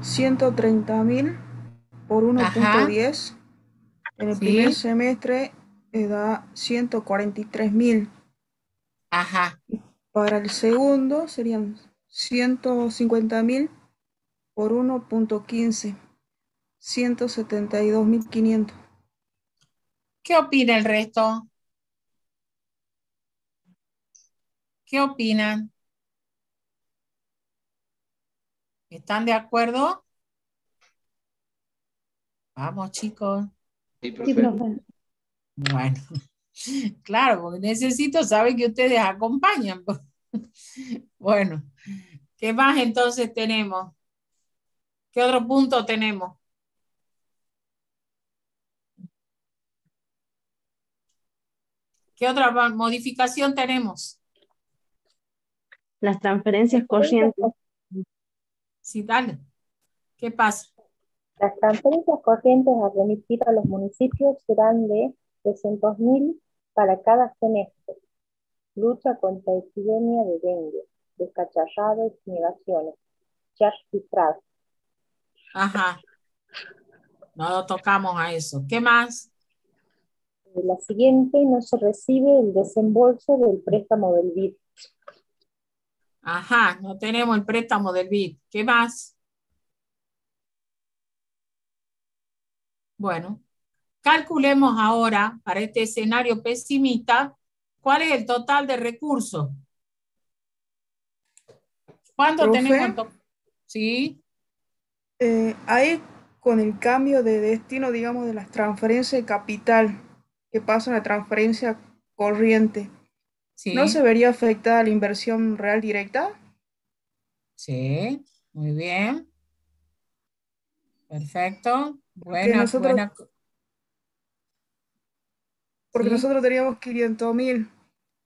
$130.000 por Ajá, 1.10. En el primer sí, semestre da 143.000. ajá. Para el segundo serían 150.000 por 1.15. 172.500. ¿Qué opina el resto? ¿Qué opinan? ¿Están de acuerdo? Vamos, chicos. Sí, Sí, profe. profe. Bueno, claro, porque necesito saber que ustedes acompañan. Bueno, ¿qué más entonces tenemos? ¿Qué otro punto tenemos? ¿Qué otra modificación tenemos? Las transferencias corrientes. Sí, dale. ¿Qué pasa? Las transferencias corrientes a remitir a los municipios serán de 300.000 para cada semestre. Lucha contra epidemia de dengue, descacharrado y fumigaciones. Ya registrado. Ajá, no lo tocamos a eso. ¿Qué más? La siguiente, no se recibe el desembolso del préstamo del BID. Ajá, no tenemos el préstamo del BID. ¿Qué más? Bueno, calculemos ahora, para este escenario pesimista, ¿cuál es el total de recursos? ¿Cuánto tenemos en total? Sí. Ahí con el cambio de destino, digamos, de las transferencias de capital que pasan a transferencia corriente, ¿no se Sí, vería afectada la inversión real directa? sí, muy bien, perfecto, Porque buena, nosotros, buena, porque sí, nosotros teníamos 500.000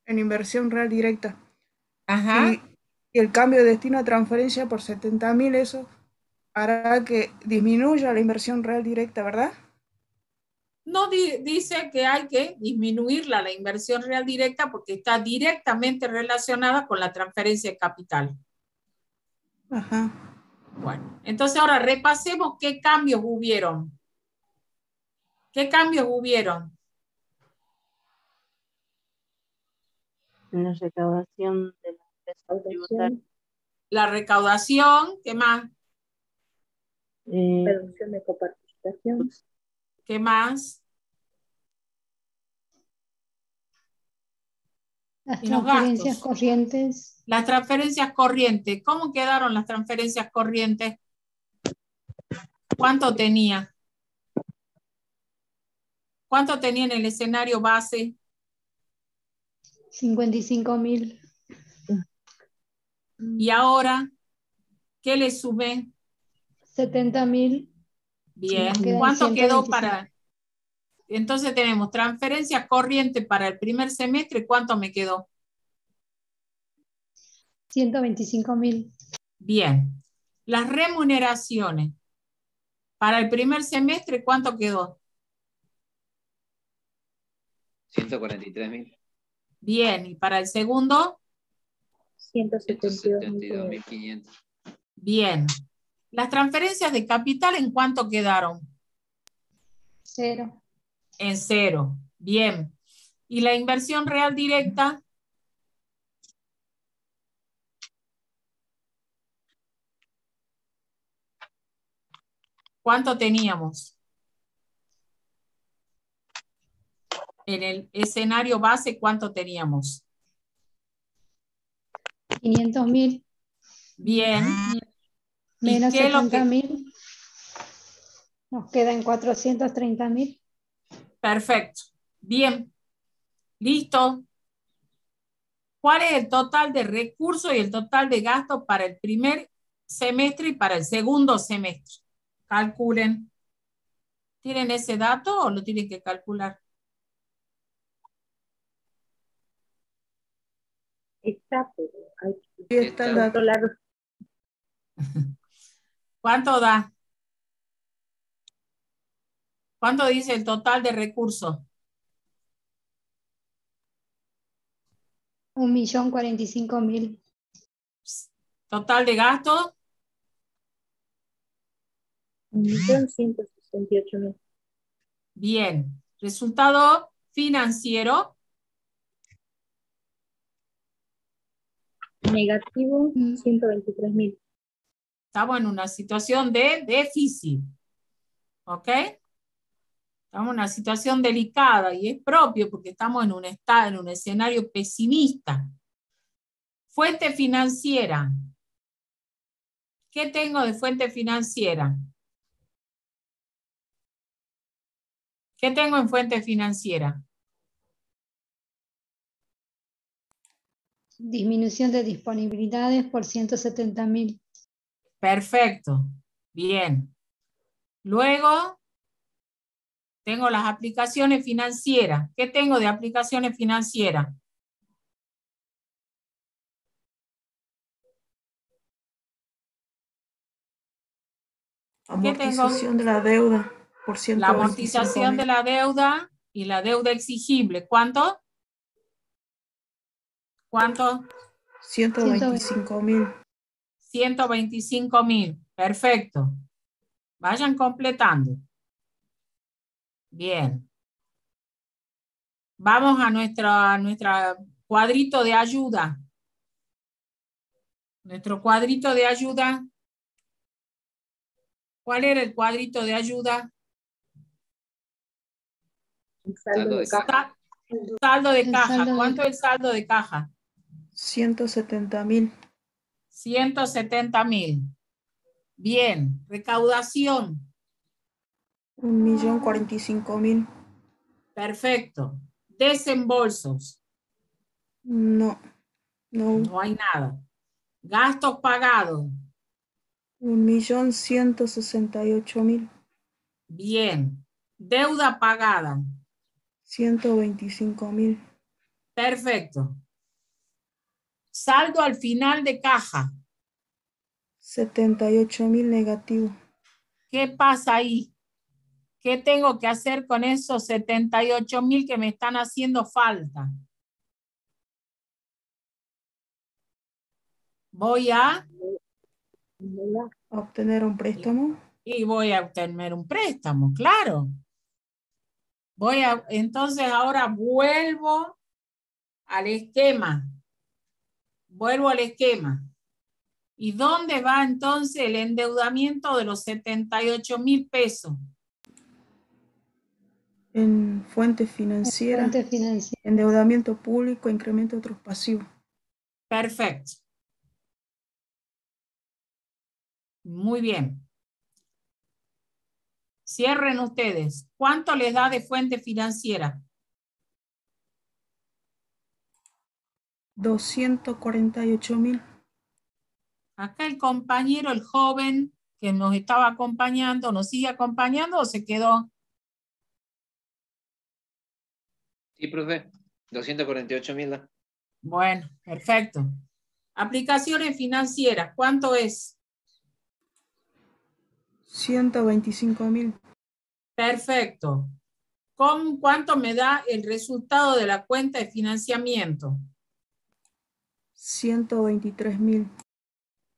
en inversión real directa. ajá. Si el cambio de destino a transferencia por 70.000, eso hará que disminuya la inversión real directa, ¿verdad? No dice que hay que disminuir la inversión real directa porque está directamente relacionada con la transferencia de capital. Ajá. Bueno, entonces ahora repasemos qué cambios hubieron. ¿Qué cambios hubieron? En la recaudación de la empresa tributaria. Reducción, La recaudación, ¿qué más? reducción de coparticipación, ¿Qué más? Las Y los transferencias gastos. corrientes, Las transferencias corrientes. ¿Cómo quedaron las transferencias corrientes? ¿Cuánto tenía? ¿Cuánto tenía en el escenario base? 55.000, Y ahora, ¿qué le sumé? 70.000, Bien. nos quedan ¿Cuánto quedó 125, para...? Entonces tenemos transferencias corrientes para el primer semestre. ¿Cuánto me quedó? 125.000, Bien. Las remuneraciones. Para el primer semestre, ¿cuánto quedó? 143.000. Bien. ¿Y para el segundo? 172.500. 172.500. Bien. Las transferencias de capital, ¿en cuánto quedaron? 0, En cero. Bien. ¿Y la inversión real directa? ¿Cuánto teníamos? En el escenario base, ¿cuánto teníamos? 500.000, Bien. ¿Y menos qué es lo que...? 70.000, nos quedan 430.000. Perfecto. Bien. Listo. ¿Cuál es el total de recursos y el total de gastos para el primer semestre y para el segundo semestre? Calculen. ¿Tienen ese dato o lo tienen que calcular? Está, pero hay Ahí que está el dato. controlar. ¿Cuánto da? ¿Cuánto dice el total de recursos? 1.045.000, ¿Total de gastos? 1.168.000. Bien. Resultado financiero. Negativo 123.000. Estamos en una situación de déficit. ¿Ok? Estamos en una situación delicada y es propio porque estamos en un estado, en un escenario pesimista. Fuente financiera. ¿Qué tengo de fuente financiera? ¿Qué tengo en fuente financiera? disminución de disponibilidades por 170.000, Perfecto. Bien. Luego tengo las aplicaciones financieras. ¿Qué tengo de aplicaciones financieras? ¿Qué tengo? Amortización de la deuda por La 125 amortización de mil. la deuda y la deuda exigible. ¿Cuánto? ¿Cuánto? 125.000. 125.000. Perfecto. Vayan completando. Bien. Vamos a nuestra cuadrito de ayuda. Nuestro cuadrito de ayuda. ¿Cuál era el cuadrito de ayuda? El saldo Saldo de de caja. caja. Saldo de El caja. saldo de- ¿Cuánto es el saldo de caja? 170.000. 170.000. Bien. Recaudación. 1.045.000. Perfecto. Desembolsos. No, no. No hay nada. Gastos pagados. 1.168.000. Bien. Deuda pagada. 125.000. Perfecto. Saldo al final de caja. 78.000 negativo. ¿Qué pasa ahí? ¿Qué tengo que hacer con esos 78.000 que me están haciendo falta? Voy a Obtener un préstamo. y voy a obtener un préstamo, claro. Entonces ahora vuelvo al esquema. Vuelvo al esquema. ¿Y dónde va entonces el endeudamiento de los 78.000 pesos? En fuente financiera. Fuente financiera. Endeudamiento público, incremento de otros pasivos. Perfecto. Muy bien. Cierren ustedes. ¿Cuánto les da de fuente financiera? 248.000. Acá el compañero, el joven que nos estaba acompañando, ¿nos sigue acompañando o se quedó? Sí, profe. 248.000 da. Bueno, perfecto. Aplicaciones financieras, ¿cuánto es? 125.000. Perfecto. ¿Con cuánto me da el resultado de la cuenta de financiamiento? 123.000.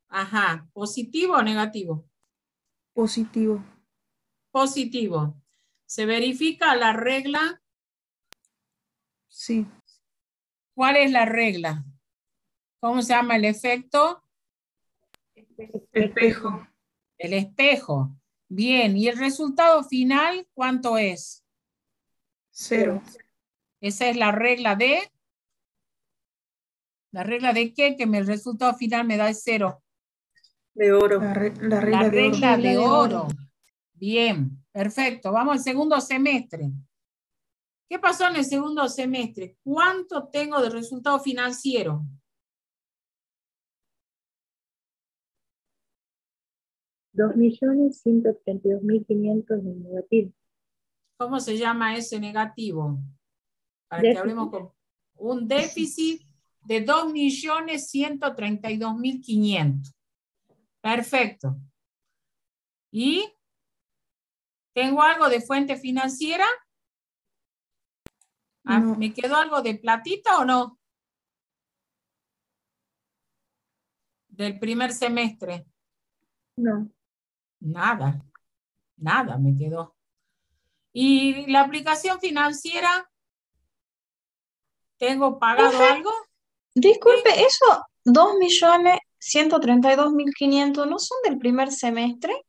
Ajá. ¿Positivo o negativo? Positivo. Positivo. ¿Se verifica la regla? Sí. ¿Cuál es la regla? ¿Cómo se llama el efecto? Espejo. El espejo. Bien. ¿Y el resultado final cuánto es? 0. Esa es la regla de... ¿La regla de qué? Que el resultado final me da el 0. De oro. La La regla de oro. regla de Regla de oro. oro. Bien, perfecto. Vamos al segundo semestre. ¿Qué pasó en el segundo semestre? ¿Cuánto tengo de resultado financiero? $2.132.500 en negativo. ¿Cómo se llama ese negativo? Para que Déficit. hablemos con un déficit de 2.132.500. Perfecto. ¿Y tengo algo de fuente financiera? No. ¿Me quedó algo de platita o no? Del primer semestre. No. Nada. Nada me quedó. ¿Y la aplicación financiera? ¿Tengo pagado Profe, algo? disculpe, eso 2.132.500 ¿no son del primer semestre?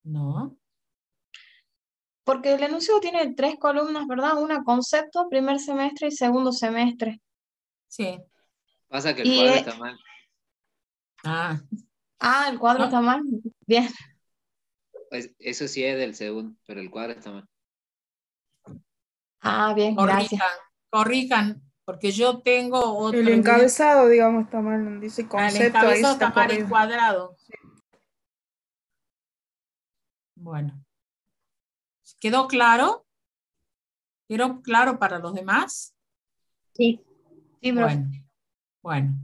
No. Porque el enunciado tiene 3 columnas, ¿verdad? Una concepto, primer semestre y segundo semestre. Sí. Pasa que el Y cuadro está mal. el cuadro No. está mal. Bien. Eso sí es del segundo, pero el cuadro está mal. Bien, gracias. Corrijan, porque yo tengo otro. El encabezado, digamos, está mal. Dice El concepto, ahí encabezado está está mal corrido. encuadrado. Bueno. ¿Quedó claro? ¿Quedó claro para los demás? Sí. Sí, profe. Bueno.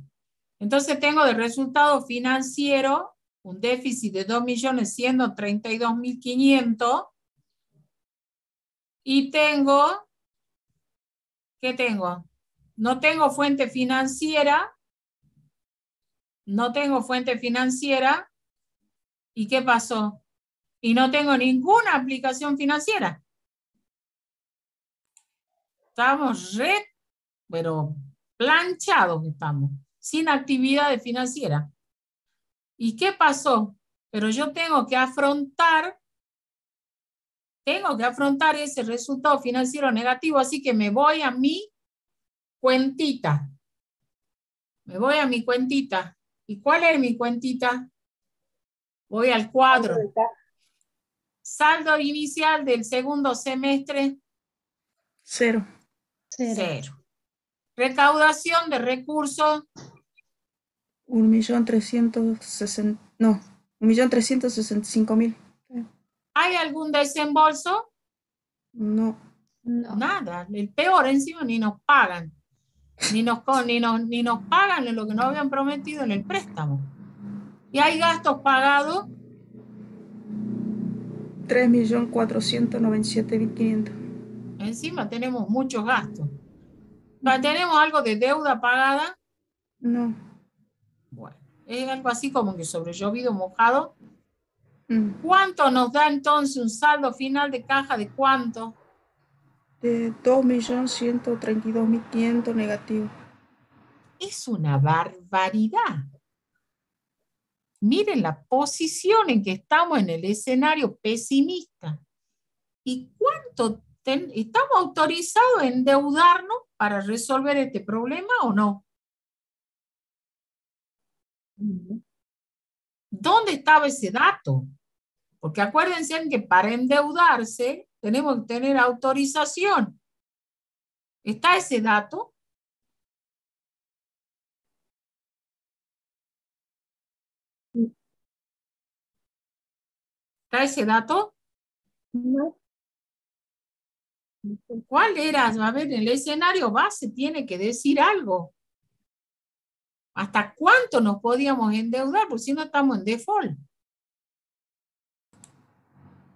Entonces tengo de resultado financiero un déficit de 2.132.500 y tengo, ¿qué tengo? No tengo fuente financiera. No tengo fuente financiera. ¿Y qué pasó? Y no tengo ninguna aplicación financiera. Estamos pero planchados estamos, sin actividad financiera. ¿Y qué pasó? Pero yo tengo que afrontar tengo que afrontar ese resultado financiero negativo, así que me voy a mi cuentita. Me voy a mi cuentita. ¿Y cuál es mi cuentita? Voy al cuadro. Saldo inicial del segundo semestre. 0. 0. Recaudación de recursos. 1.360.000, no, 1.365.000. ¿Hay algún desembolso? No. No. Nada. El peor encima ni nos pagan. Ni nos pagan lo que nos habían prometido en el préstamo. ¿Y hay gastos pagados? 3.497.500. Encima tenemos muchos gastos. ¿Tenemos algo de deuda pagada? No. Bueno, es algo así como que sobre llovido mojado. Mm. ¿Cuánto nos da entonces un saldo final de caja de cuánto? De 2.132.500 negativo. Es una barbaridad. Miren la posición en que estamos en el escenario pesimista. ¿Y cuánto estamos autorizados a endeudarnos para resolver este problema o no? ¿Dónde estaba ese dato? Porque acuérdense que para endeudarse tenemos que tener autorización. ¿Está ese dato? ¿Está ese dato? No. ¿Cuál era? A ver, el escenario base tiene que decir algo. ¿Hasta cuánto nos podíamos endeudar? Porque si no estamos en default.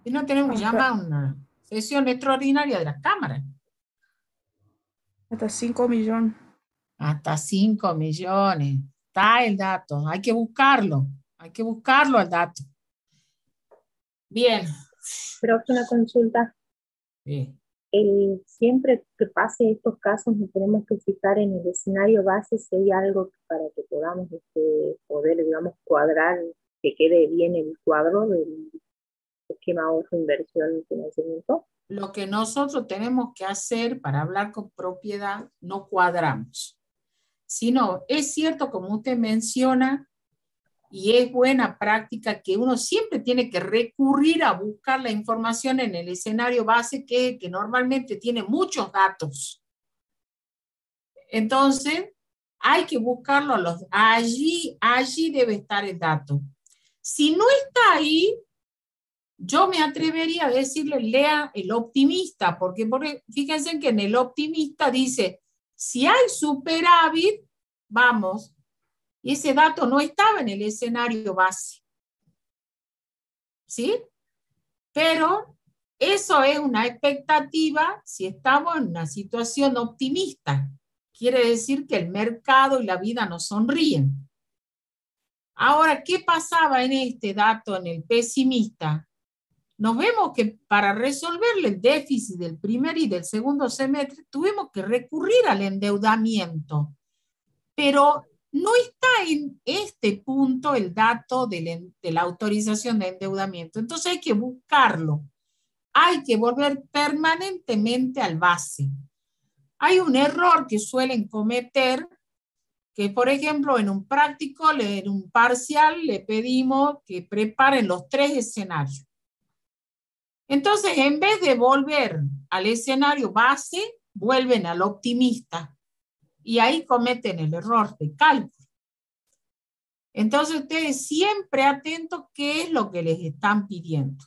Si no tenemos que llamar a una sesión extraordinaria de las cámaras. Hasta 5 millones. Hasta 5 millones. Está el dato. Hay que buscarlo. Hay que buscarlo al dato. Bien. Pero es una consulta. Sí. Siempre que pase estos casos nos tenemos que fijar en el escenario base si hay algo para que podamos poder, digamos, cuadrar, que quede bien el cuadro del esquema ahorro, inversión y financiamiento. Lo que nosotros tenemos que hacer para hablar con propiedad, no cuadramos. Sino, es cierto, como usted menciona, y es buena práctica que uno siempre tiene que recurrir a buscar la información en el escenario base que normalmente tiene muchos datos. Entonces, hay que buscarlo allí debe estar el dato. Si no está ahí, yo me atrevería a decirle, lea el optimista, porque fíjense que en el optimista dice, si hay superávit, vamos, y ese dato no estaba en el escenario base. ¿Sí? Pero eso es una expectativa si estamos en una situación optimista. Quiere decir que el mercado y la vida nos sonríen. Ahora, ¿qué pasaba en este dato, en el pesimista? Nos vemos que para resolverle el déficit del primer y del segundo semestre tuvimos que recurrir al endeudamiento. Pero no está en este punto el dato de la autorización de endeudamiento. Entonces hay que buscarlo. Hay que volver permanentemente al base. Hay un error que suelen cometer, que por ejemplo en un práctico, en un parcial, le pedimos que preparen los 3 escenarios. Entonces, en vez de volver al escenario base, vuelven al optimista. Y ahí cometen el error de cálculo. Entonces, ustedes siempre atentos qué es lo que les están pidiendo.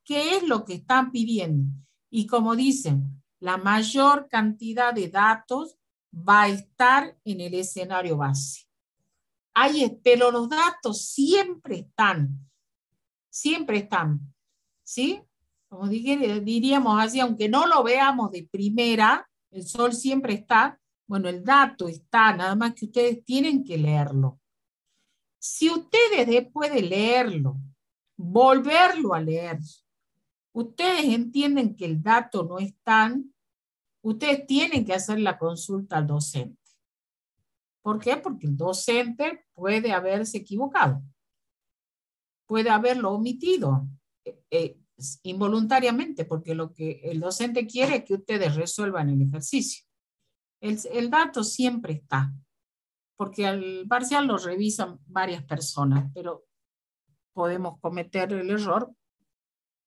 ¿Qué es lo que están pidiendo? Y como dicen, la mayor cantidad de datos va a estar en el escenario base. Pero los datos siempre están. Siempre están. ¿Sí? Como diríamos así, aunque no lo veamos de primera, el sol siempre está. Bueno, el dato está, nada más que ustedes tienen que leerlo. Si ustedes después de leerlo, volverlo a leer, ustedes entienden que el dato no está, ustedes tienen que hacer la consulta al docente. ¿Por qué? Porque el docente puede haberse equivocado, puede haberlo omitido. involuntariamente, porque lo que el docente quiere es que ustedes resuelvan el ejercicio. El dato siempre está, porque al parcial lo revisan varias personas, pero podemos cometer el error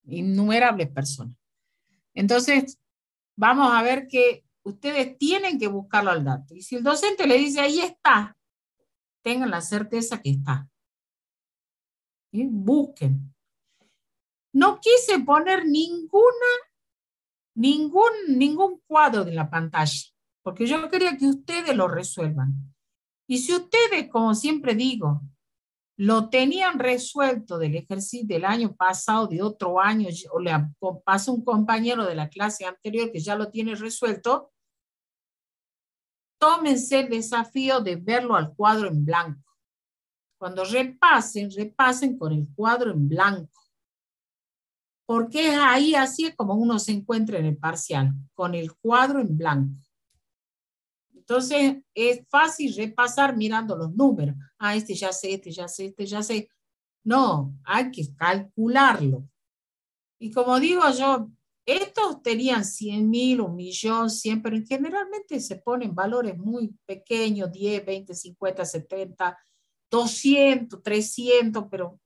innumerables personas. Entonces, vamos a ver que ustedes tienen que buscarlo al dato. Y si el docente le dice, ahí está, tengan la certeza que está. ¿Sí? Busquen. No quise poner ningún cuadro de la pantalla, porque yo quería que ustedes lo resuelvan. Y si ustedes, como siempre digo, lo tenían resuelto del ejercicio del año pasado, de otro año, o le pasó un compañero de la clase anterior que ya lo tiene resuelto, tómense el desafío de verlo al cuadro en blanco. Cuando repasen con el cuadro en blanco. Porque es ahí, así es como uno se encuentra en el parcial, con el cuadro en blanco. Entonces, es fácil repasar mirando los números. Ah, este ya sé, este ya sé, este ya sé. No, hay que calcularlo. Y como digo yo, estos tenían 100.000, 1.000.000, 100, pero generalmente se ponen valores muy pequeños, 10, 20, 50, 70, 200, 300, pero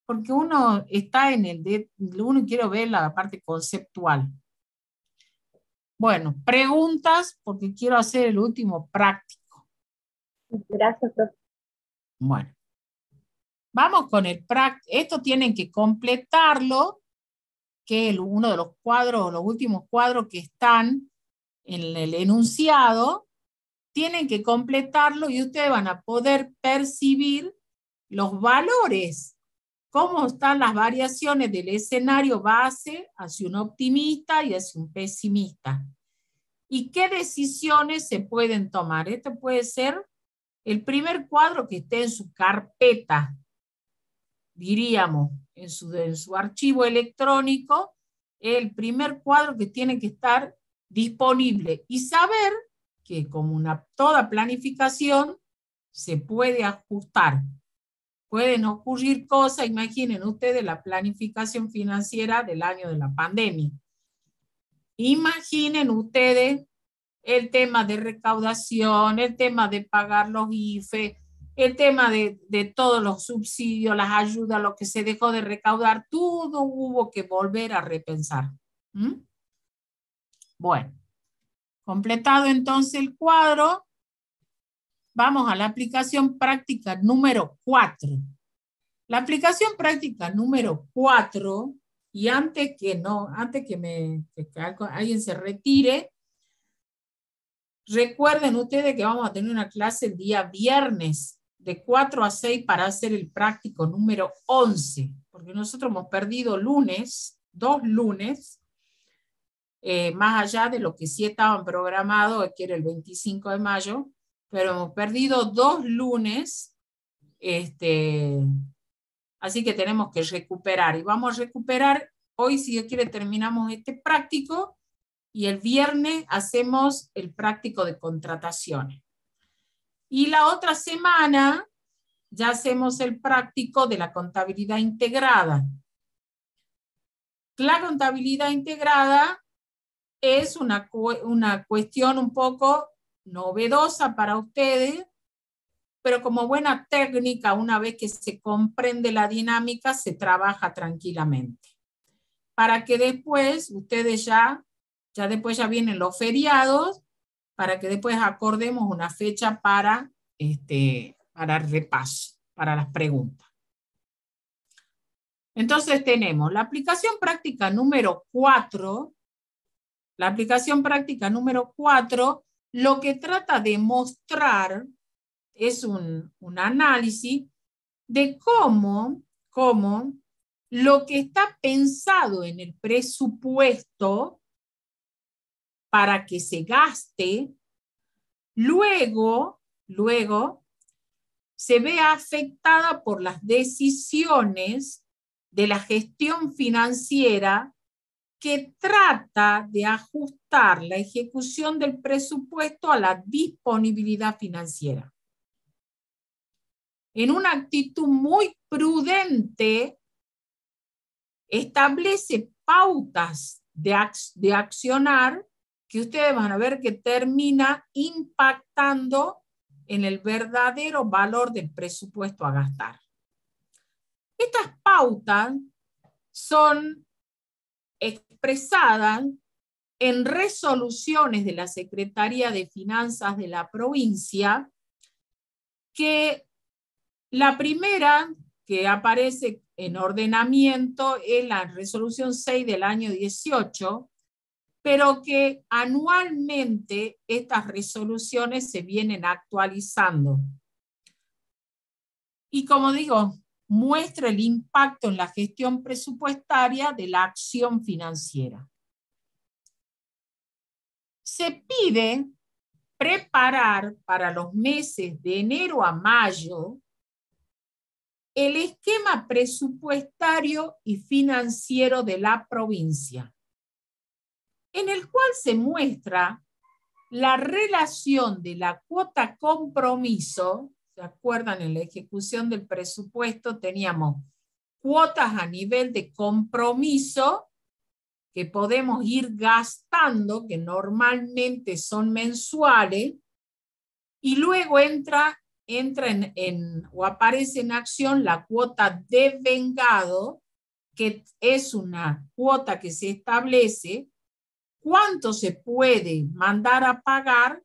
porque uno está uno quiere ver la parte conceptual. Bueno, preguntas, porque quiero hacer el último práctico. Gracias, profe. Bueno, vamos con el práctico. Esto tienen que completarlo, que es uno de los cuadros, los últimos cuadros que están en el enunciado, tienen que completarlo y ustedes van a poder percibir los valores, cómo están las variaciones del escenario base hacia un optimista y hacia un pesimista. ¿Y qué decisiones se pueden tomar? Este puede ser el primer cuadro que esté en su carpeta, diríamos, en su archivo electrónico, el primer cuadro que tiene que estar disponible y saber que como toda planificación se puede ajustar. Pueden ocurrir cosas, imaginen ustedes la planificación financiera del año de la pandemia. Imaginen ustedes el tema de recaudación, el tema de pagar los IFE, el tema de todos los subsidios, las ayudas, lo que se dejó de recaudar, todo hubo que volver a repensar. Bueno, completado entonces el cuadro, vamos a la aplicación práctica número 4. La aplicación práctica número 4, y antes que alguien se retire, recuerden ustedes que vamos a tener una clase el día viernes de 4 a 6 para hacer el práctico número 11, porque nosotros hemos perdido dos lunes, más allá de lo que sí estaban programados, que era el 25 de mayo, pero hemos perdido 2 lunes, así que tenemos que recuperar, y vamos a recuperar, hoy si Dios quiere terminamos este práctico, y el viernes hacemos el práctico de contrataciones. Y la otra semana ya hacemos el práctico de la contabilidad integrada. La contabilidad integrada es una cuestión un poco novedosa para ustedes, pero como buena técnica, una vez que se comprende la dinámica, se trabaja tranquilamente. Para que después, ustedes ya después ya vienen los feriados, para que después acordemos una fecha para repaso, para las preguntas. Entonces tenemos la aplicación práctica número 4. La aplicación práctica número 4, lo que trata de mostrar es un análisis de cómo lo que está pensado en el presupuesto para que se gaste, luego se ve afectada por las decisiones de la gestión financiera que trata de ajustar la ejecución del presupuesto a la disponibilidad financiera. En una actitud muy prudente establece pautas de accionar que ustedes van a ver que termina impactando en el verdadero valor del presupuesto a gastar. Estas pautas son expresadas en resoluciones de la Secretaría de Finanzas de la provincia, que la primera que aparece en ordenamiento es la resolución 6 del año 18, pero que anualmente estas resoluciones se vienen actualizando. Y como digo, muestra el impacto en la gestión presupuestaria de la acción financiera. Se pide preparar para los meses de enero a mayo el esquema presupuestario y financiero de la provincia, en el cual se muestra la relación de la cuota compromiso. ¿Se acuerdan? En la ejecución del presupuesto teníamos cuotas a nivel de compromiso que podemos ir gastando, que normalmente son mensuales, y luego entra o aparece en acción la cuota devengado, que es una cuota que se establece cuánto se puede mandar a pagar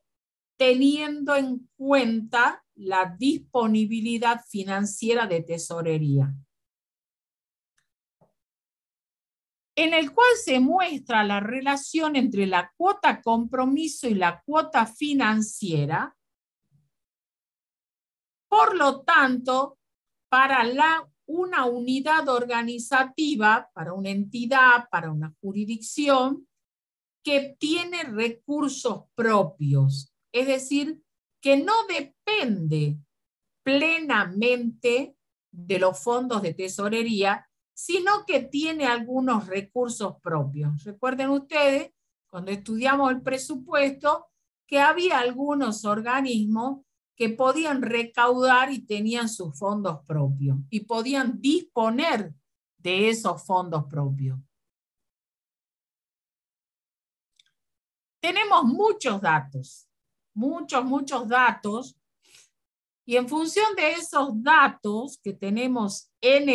teniendo en cuenta la disponibilidad financiera de tesorería, en el cual se muestra la relación entre la cuota compromiso y la cuota financiera. Por lo tanto, para una unidad organizativa, para una entidad, para una jurisdicción que tiene recursos propios, es decir, que no depende plenamente de los fondos de tesorería, sino que tiene algunos recursos propios. Recuerden ustedes, cuando estudiamos el presupuesto, que había algunos organismos que podían recaudar y tenían sus fondos propios y podían disponer de esos fondos propios. Tenemos muchos datos, muchos datos, y en función de esos datos que tenemos en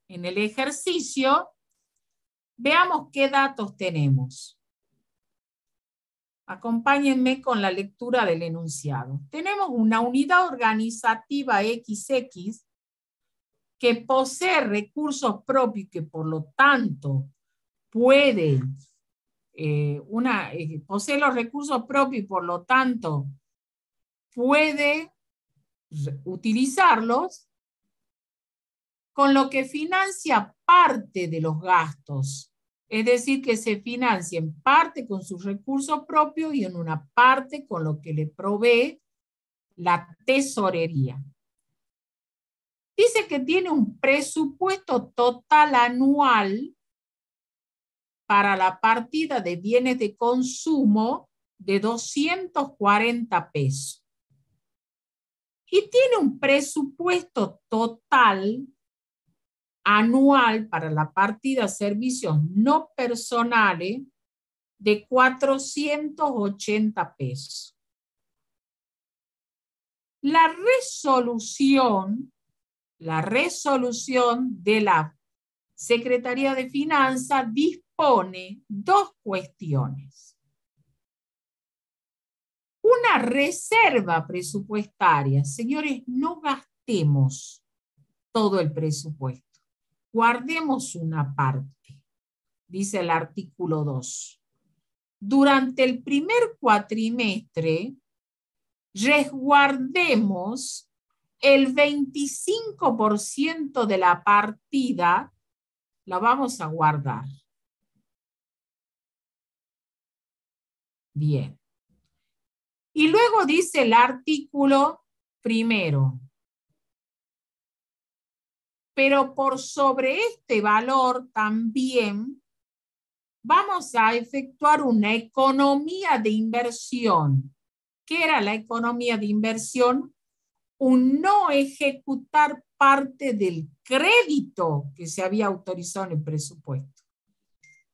el ejercicio, veamos qué datos tenemos. Acompáñenme con la lectura del enunciado. Tenemos una unidad organizativa XX que posee recursos propios y que por lo tanto puede, posee los recursos propios y por lo tanto puede utilizarlos, con lo que financia parte de los gastos. Es decir, que se financia en parte con sus recursos propios y en una parte con lo que le provee la tesorería. Dice que tiene un presupuesto total anual para la partida de bienes de consumo de 240 pesos. Y tiene un presupuesto total anual para la partida servicios no personales de 480 pesos. La resolución de la Secretaría de Finanzas dispone dos cuestiones. Una reserva presupuestaria. Señores, no gastemos todo el presupuesto. Guardemos una parte, dice el artículo 2. Durante el primer cuatrimestre, resguardemos el 25% de la partida, la vamos a guardar. Bien. Y luego dice el artículo primero. Pero por sobre este valor también vamos a efectuar una economía de inversión. ¿Qué era la economía de inversión? un no ejecutar parte del crédito que se había autorizado en el presupuesto,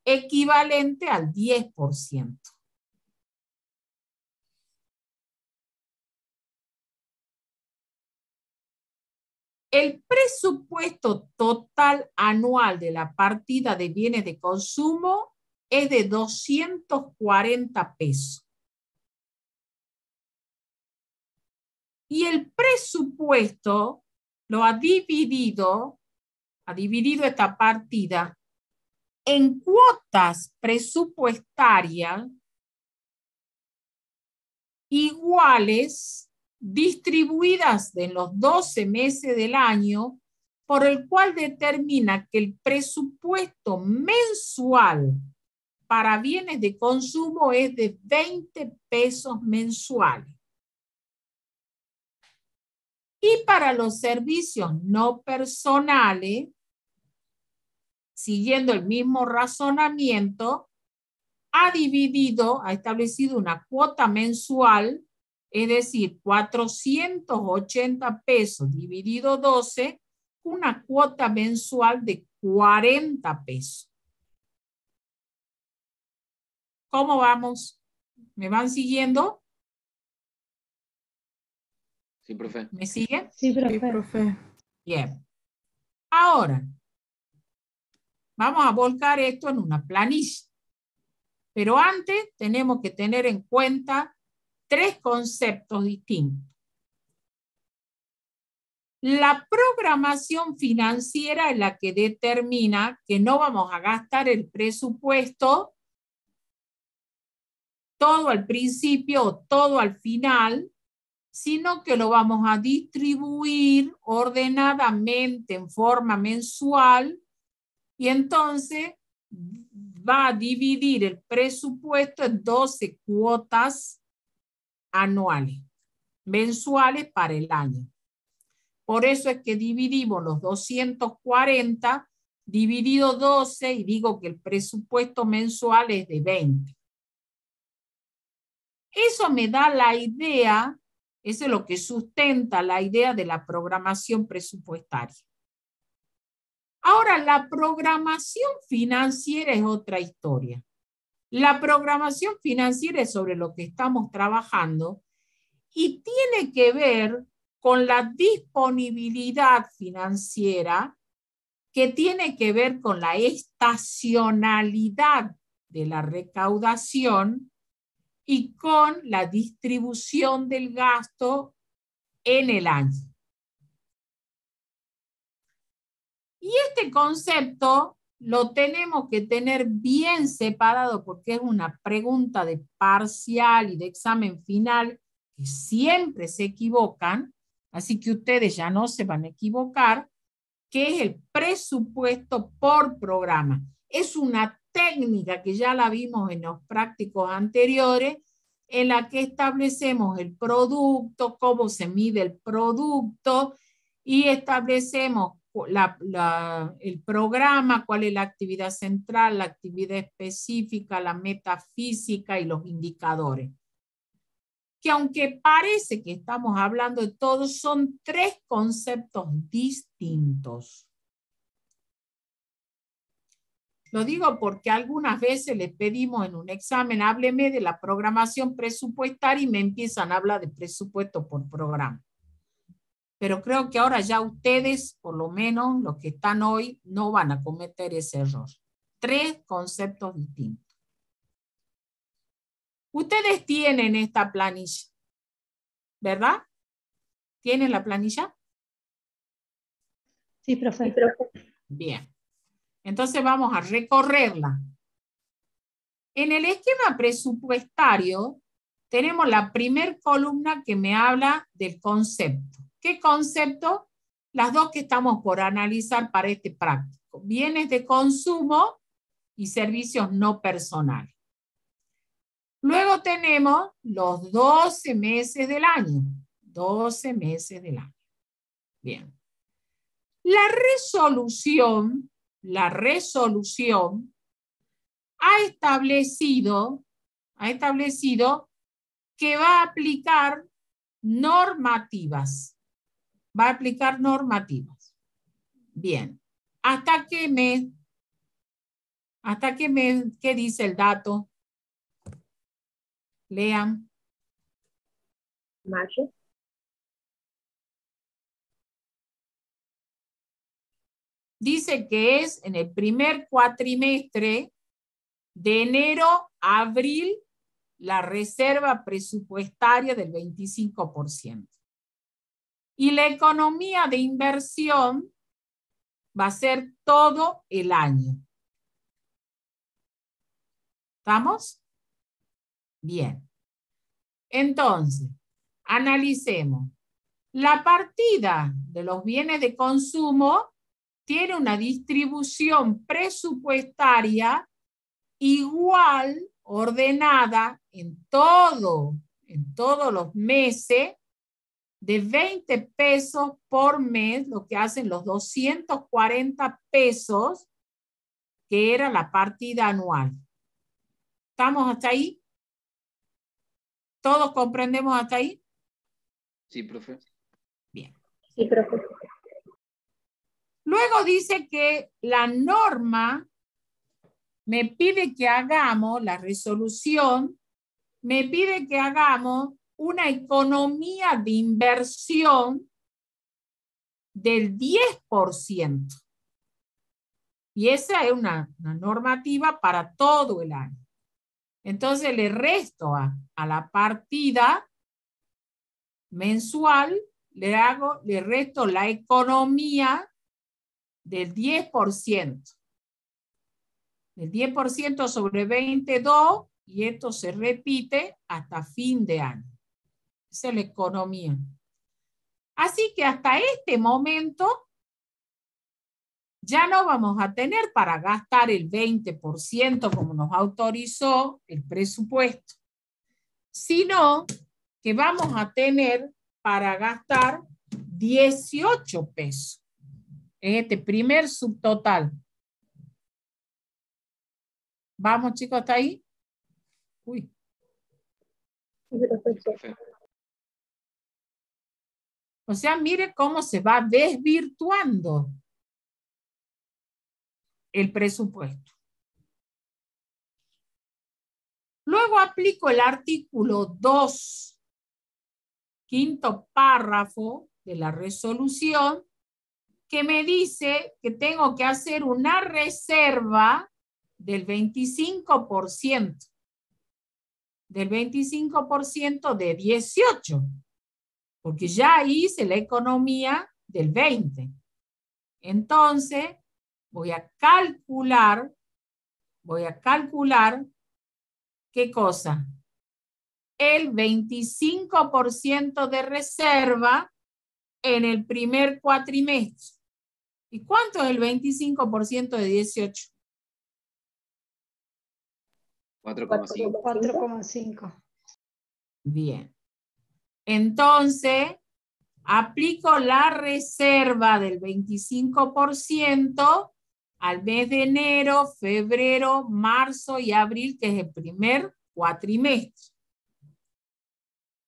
equivalente al 10%. El presupuesto total anual de la partida de bienes de consumo es de 240 pesos. Y el presupuesto lo ha dividido esta partida en cuotas presupuestarias iguales distribuidas en los 12 meses del año, por el cual determina que el presupuesto mensual para bienes de consumo es de 20 pesos mensuales. Y para los servicios no personales, siguiendo el mismo razonamiento, ha establecido una cuota mensual, es decir, 480 pesos dividido 12, una cuota mensual de 40 pesos. ¿Cómo vamos? ¿Me van siguiendo? Sí, profe. ¿Me siguen? Sí, Sí, profe. profe. Bien. Ahora, vamos a volcar esto en una planilla. Pero antes tenemos que tener en cuenta 3 conceptos distintos. La programación financiera es la que determina que no vamos a gastar el presupuesto todo al principio o todo al final, sino que lo vamos a distribuir ordenadamente en forma mensual y entonces va a dividir el presupuesto en 12 cuotas anuales, mensuales para el año. Por eso es que dividimos los 240 dividido 12 y digo que el presupuesto mensual es de 20. Eso me da la idea, eso es lo que sustenta la idea de la programación presupuestaria. Ahora, la programación financiera es otra historia. La programación financiera es sobre lo que estamos trabajando y tiene que ver con la disponibilidad financiera, que tiene que ver con la estacionalidad de la recaudación y con la distribución del gasto en el año. Y este concepto lo tenemos que tener bien separado porque es una pregunta de parcial y de examen final que siempre se equivocan, así que ustedes ya no se van a equivocar, que es el presupuesto por programa. Es una técnica que ya la vimos en los prácticos anteriores, en la que establecemos el producto, cómo se mide el producto y establecemos el programa, cuál es la actividad central, la actividad específica, la metafísica y los indicadores. Que aunque parece que estamos hablando de todos, son 3 conceptos distintos. Lo digo porque algunas veces les pedimos en un examen, hábleme de la programación presupuestaria y me empiezan a hablar de presupuesto por programa. Pero creo que ahora ya ustedes, por lo menos los que están hoy, no van a cometer ese error. 3 conceptos distintos. Ustedes tienen esta planilla, ¿verdad? ¿Tienen la planilla? Sí, profe. Bien. Entonces vamos a recorrerla. En el esquema presupuestario tenemos la primera columna que me habla del concepto. ¿Qué concepto? Las 2 que estamos por analizar para este práctico. Bienes de consumo y servicios no personales. Luego tenemos los 12 meses del año. 12 meses del año. Bien. La resolución ha establecido que va a aplicar normativas. Va a aplicar normativas. Bien. ¿Hasta qué mes? ¿Hasta qué mes? ¿Qué dice el dato? Lean. Mayo. Dice que es en el primer cuatrimestre de enero a abril la reserva presupuestaria del 25%. Y la economía de inversión va a ser todo el año. ¿Estamos? Bien. Entonces, analicemos. La partida de los bienes de consumo tiene una distribución presupuestaria igual, ordenada en todos los meses, de 20 pesos por mes, lo que hacen los 240 pesos, que era la partida anual. ¿Estamos hasta ahí? ¿Todos comprendemos hasta ahí? Sí, profe. Bien. Sí, profe. Luego dice que la norma me pide que hagamos, la resolución, me pide que hagamos una economía de inversión del 10%. Y esa es una normativa para todo el año. Entonces le resto a la partida mensual, le resto la economía del 10%. El 10% sobre 22, y esto se repite hasta fin de año. Esa es la economía. Así que hasta este momento ya no vamos a tener para gastar el 20% como nos autorizó el presupuesto, sino que vamos a tener para gastar 18 pesos. Es este primer subtotal. ¿Vamos, chicos, hasta ahí? Uy. Sí, profe. O sea, mire cómo se va desvirtuando el presupuesto. Luego aplico el artículo 2, quinto párrafo de la resolución, que me dice que tengo que hacer una reserva del 25%. Del 25% de 18. Porque ya hice la economía del 20. Entonces, voy a calcular, ¿qué cosa? El 25% de reserva en el primer cuatrimestre. ¿Y cuánto es el 25% de 18? 4,5. 4,5. Bien. Entonces, aplico la reserva del 25% al mes de enero, febrero, marzo y abril, que es el primer cuatrimestre.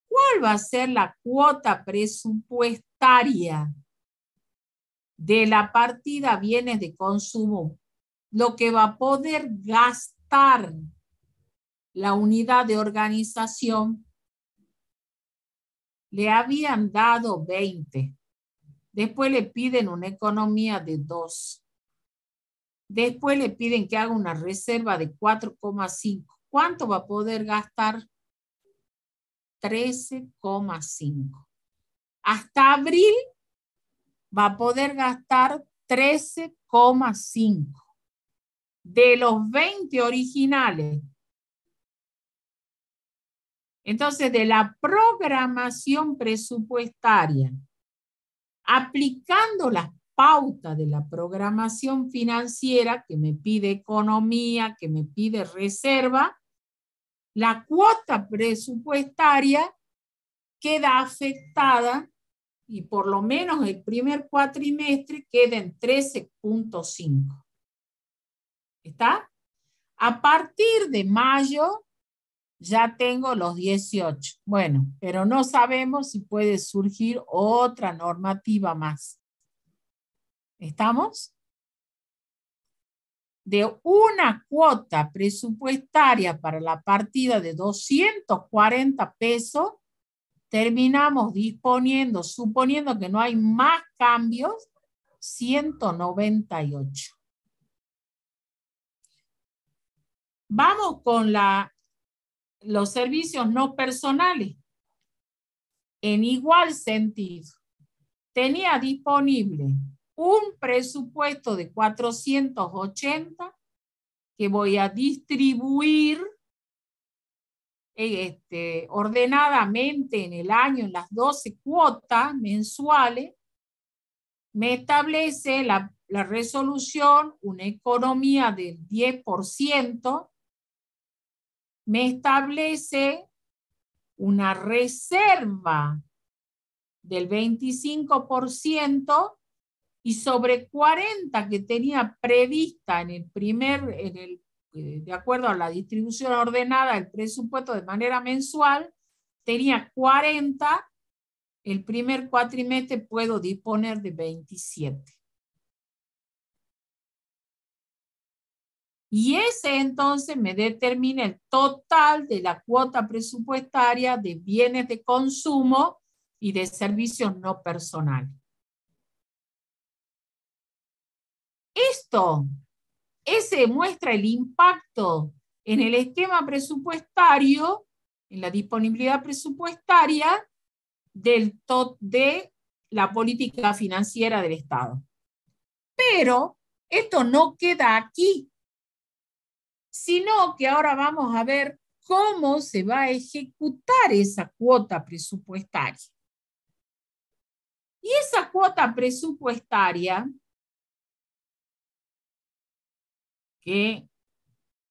¿Cuál va a ser la cuota presupuestaria de la partida bienes de consumo? Lo que va a poder gastar la unidad de organización. Le habían dado 20. Después le piden una economía de 2. Después le piden que haga una reserva de 4,5. ¿Cuánto va a poder gastar? 13,5. Hasta abril va a poder gastar 13,5. De los 20 originales. Entonces, de la programación presupuestaria, aplicando las pautas de la programación financiera, que me pide economía, que me pide reserva, la cuota presupuestaria queda afectada, y por lo menos el primer cuatrimestre queda en 13,5. ¿Está? A partir de mayo ya tengo los 18. Bueno, pero no sabemos si puede surgir otra normativa más. ¿Estamos? De una cuota presupuestaria para la partida de 240 pesos, terminamos disponiendo, suponiendo que no hay más cambios, 198. Vamos con los servicios no personales. En igual sentido, tenía disponible un presupuesto de 480 que voy a distribuir ordenadamente en el año en las 12 cuotas mensuales. Me establece la resolución una economía del 10%, me establece una reserva del 25% y sobre 40 que tenía prevista de acuerdo a la distribución ordenada del presupuesto de manera mensual, tenía 40, el primer cuatrimestre puedo disponer de 27. Y ese entonces me determina el total de la cuota presupuestaria de bienes de consumo y de servicios no personales. Ese muestra el impacto en el esquema presupuestario, en la disponibilidad presupuestaria de la política financiera del Estado. Pero esto no queda aquí, sino que ahora vamos a ver cómo se va a ejecutar esa cuota presupuestaria. Y esa cuota presupuestaria que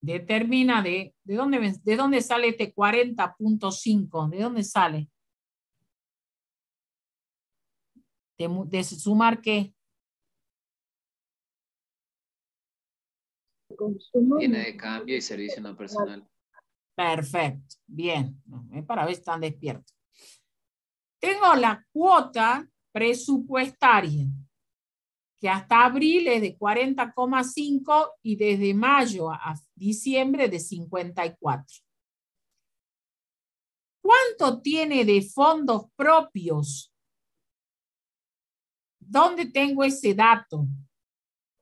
determina ¿de dónde sale este 40.5? ¿De dónde sale? ¿De sumar qué? Consumo. Viene de cambio y servicio no personal. Perfecto, bien. Es para ver si están despiertos. Tengo la cuota presupuestaria, que hasta abril es de 40,5 y desde mayo a diciembre de 54. ¿Cuánto tiene de fondos propios? ¿Dónde tengo ese dato?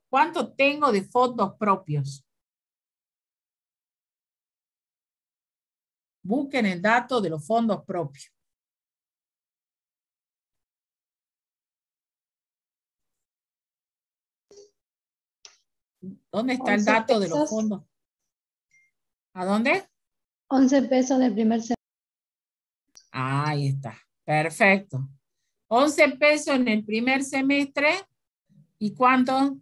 ¿Cuánto tengo de fondos propios? Busquen el dato de los fondos propios. ¿Dónde está el dato de los fondos? ¿A dónde? 11 pesos del primer semestre. Ahí está. Perfecto. 11 pesos en el primer semestre. ¿Y cuánto?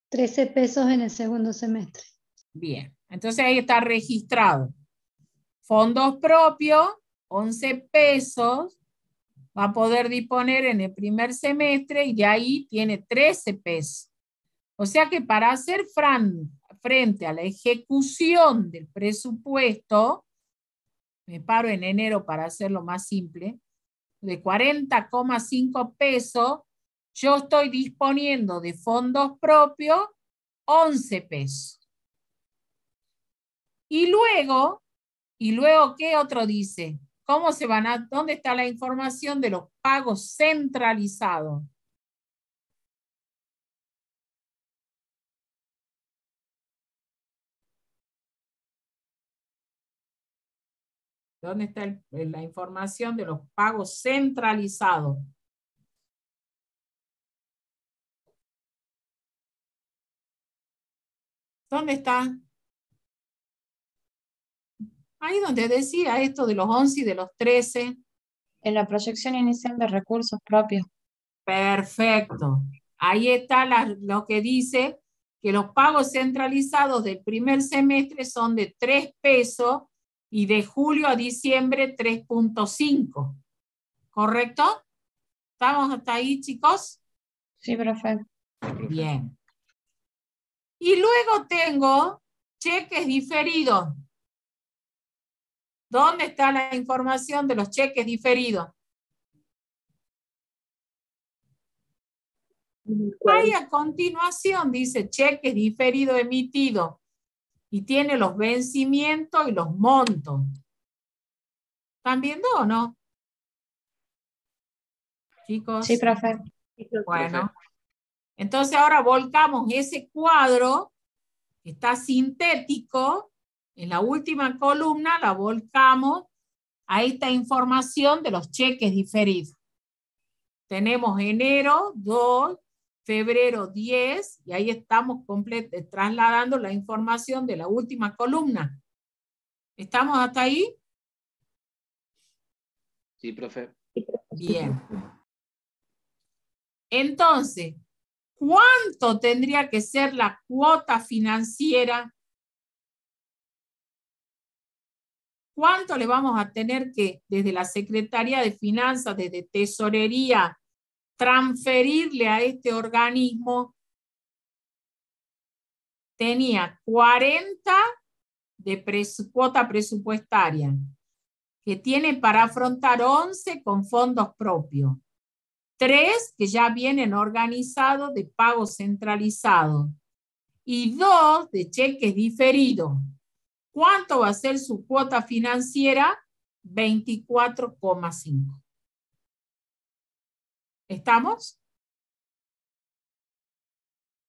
13 pesos en el segundo semestre. Bien. Entonces ahí está registrado. Fondos propios, 11 pesos. Va a poder disponer en el primer semestre y de ahí tiene 13 pesos. O sea que para hacer frente a la ejecución del presupuesto, me paro en enero para hacerlo más simple, de 40,5 pesos, yo estoy disponiendo de fondos propios 11 pesos. Y luego, ¿qué otro dice? ¿Cómo se van a, dónde está la información de los pagos centralizados? ¿Dónde está la información de los pagos centralizados? ¿Dónde está? Ahí donde decía esto de los 11 y de los 13. En la proyección inicial de recursos propios. Perfecto. Ahí está lo que dice que los pagos centralizados del primer semestre son de 3 pesos y de julio a diciembre 3.5. ¿Correcto? ¿Estamos hasta ahí, chicos? Sí, profe. Bien. Y luego tengo cheques diferidos. ¿Dónde está la información de los cheques diferidos? Ahí a continuación dice cheques diferidos emitidos y tiene los vencimientos y los montos. ¿Están viendo o no? Chicos. Sí, profe. Bueno. Entonces ahora volcamos ese cuadro que está sintético. En la última columna la volcamos a esta información de los cheques diferidos. Tenemos enero 2, febrero 10, y ahí estamos trasladando la información de la última columna. ¿Estamos hasta ahí? Sí, profe. Bien. Entonces, ¿cuánto tendría que ser la cuota financiera? ¿Cuánto le vamos a tener que, desde la Secretaría de Finanzas, desde Tesorería, transferirle a este organismo? Tenía 40 de cuota presupuestaria, que tiene para afrontar 11 con fondos propios. 3 que ya vienen organizados de pago centralizado. Y 2 de cheques diferidos. ¿Cuánto va a ser su cuota financiera? 24,5. ¿Estamos?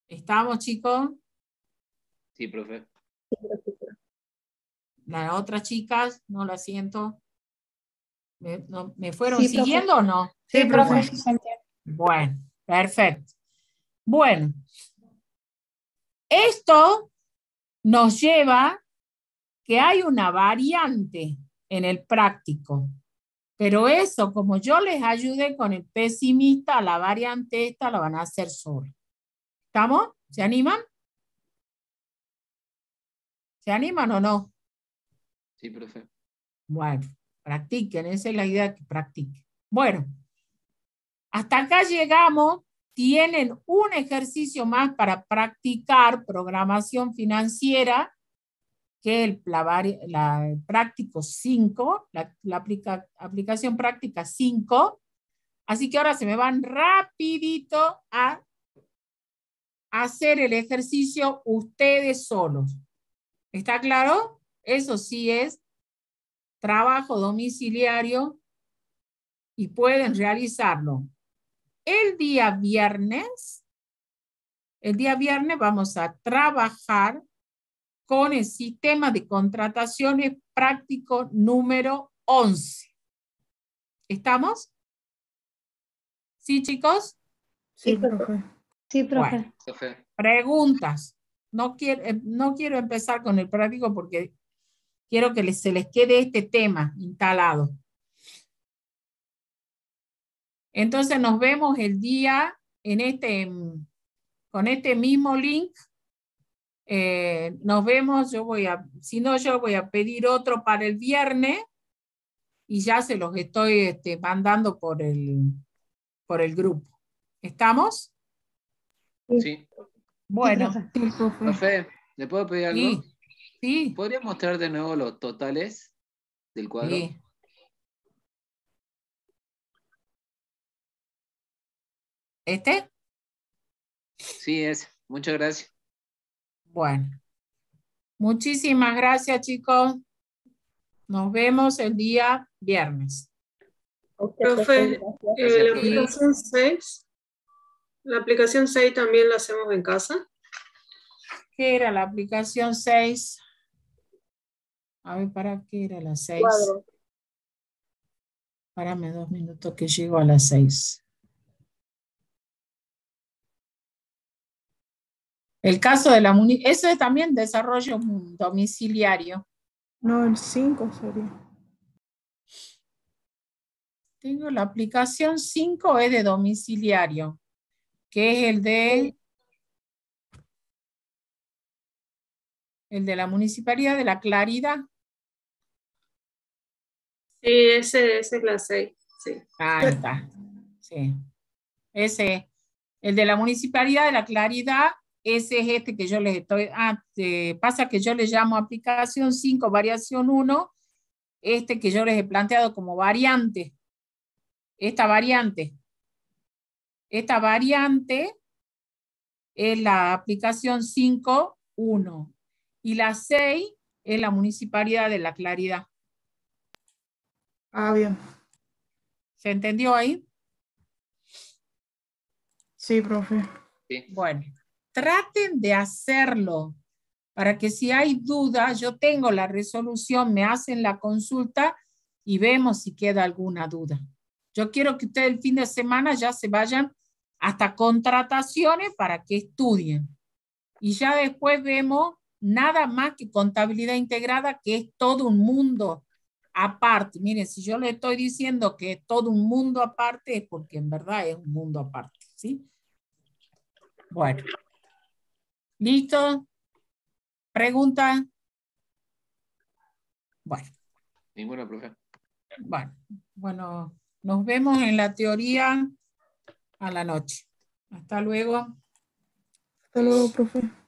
¿Estamos, chicos? Sí, profe. Las otras chicas, no la siento. ¿Me fueron Sí, siguiendo o no? Sí, profe. Bueno. Bueno, perfecto. Bueno, esto nos lleva que hay una variante en el práctico, pero eso, como yo les ayudé con el pesimista, la variante esta la van a hacer sola. ¿Estamos? ¿Se animan? ¿Se animan o no? Sí, profe. Bueno, practiquen, esa es la idea, que practiquen. Bueno, hasta acá llegamos. Tienen un ejercicio más para practicar programación financiera, que es la práctico 5, la aplicación práctica 5. Así que ahora se me van rapidito a hacer el ejercicio ustedes solos. ¿Está claro? Eso sí es trabajo domiciliario y pueden realizarlo. El día viernes vamos a trabajar con el sistema de contrataciones práctico número 11. ¿Estamos? ¿Sí, chicos? Sí, profe. Sí, profe. Bueno, Profe. preguntas. No quiero empezar con el práctico porque quiero que se les quede este tema instalado. Entonces nos vemos el día con este mismo link. Nos vemos, si no, yo voy a pedir otro para el viernes y ya se los estoy mandando por el grupo. ¿Estamos? Sí. Bueno. Sí, profe. Sí, profe. Profe, ¿le puedo pedir algo? Sí. ¿Podría mostrar de nuevo los totales del cuadro? Sí. ¿Este? Sí, es. Muchas gracias. Bueno. Muchísimas gracias, chicos. Nos vemos el día viernes. Profe, Gracias, la profe. aplicación 6, la aplicación 6 también la hacemos en casa. ¿Qué era la aplicación 6? A ver, ¿para qué era la 6? Cuadro. Párame 2 minutos que llego a las 6. El caso de la eso es también desarrollo domiciliario. No, el 5 sería. Tengo la aplicación 5, es de domiciliario, que es el de la Municipalidad de La Claridad. Sí, ese es la 6. Sí. Ahí está. Sí. Ese, el de la Municipalidad de La Claridad, ese es este que yo les estoy... pasa que yo le llamo aplicación 5, variación 1, este que yo les he planteado como variante. Esta variante es la aplicación 5.1 y la 6 es la Municipalidad de La Claridad. Ah, bien. ¿Se entendió ahí? Sí, profe. Sí. Bueno, traten de hacerlo para que si hay duda, yo tengo la resolución, me hacen la consulta y vemos si queda alguna duda. Yo quiero que ustedes el fin de semana ya se vayan hasta contrataciones para que estudien. Y ya después vemos nada más que contabilidad integrada, que es todo un mundo aparte. Miren, si yo le estoy diciendo que es todo un mundo aparte, es porque en verdad es un mundo aparte, ¿sí? Bueno. ¿Listo? ¿Pregunta? Bueno. Ninguna, profe. Bueno, nos vemos en la teoría a la noche. Hasta luego. Hasta luego, profe.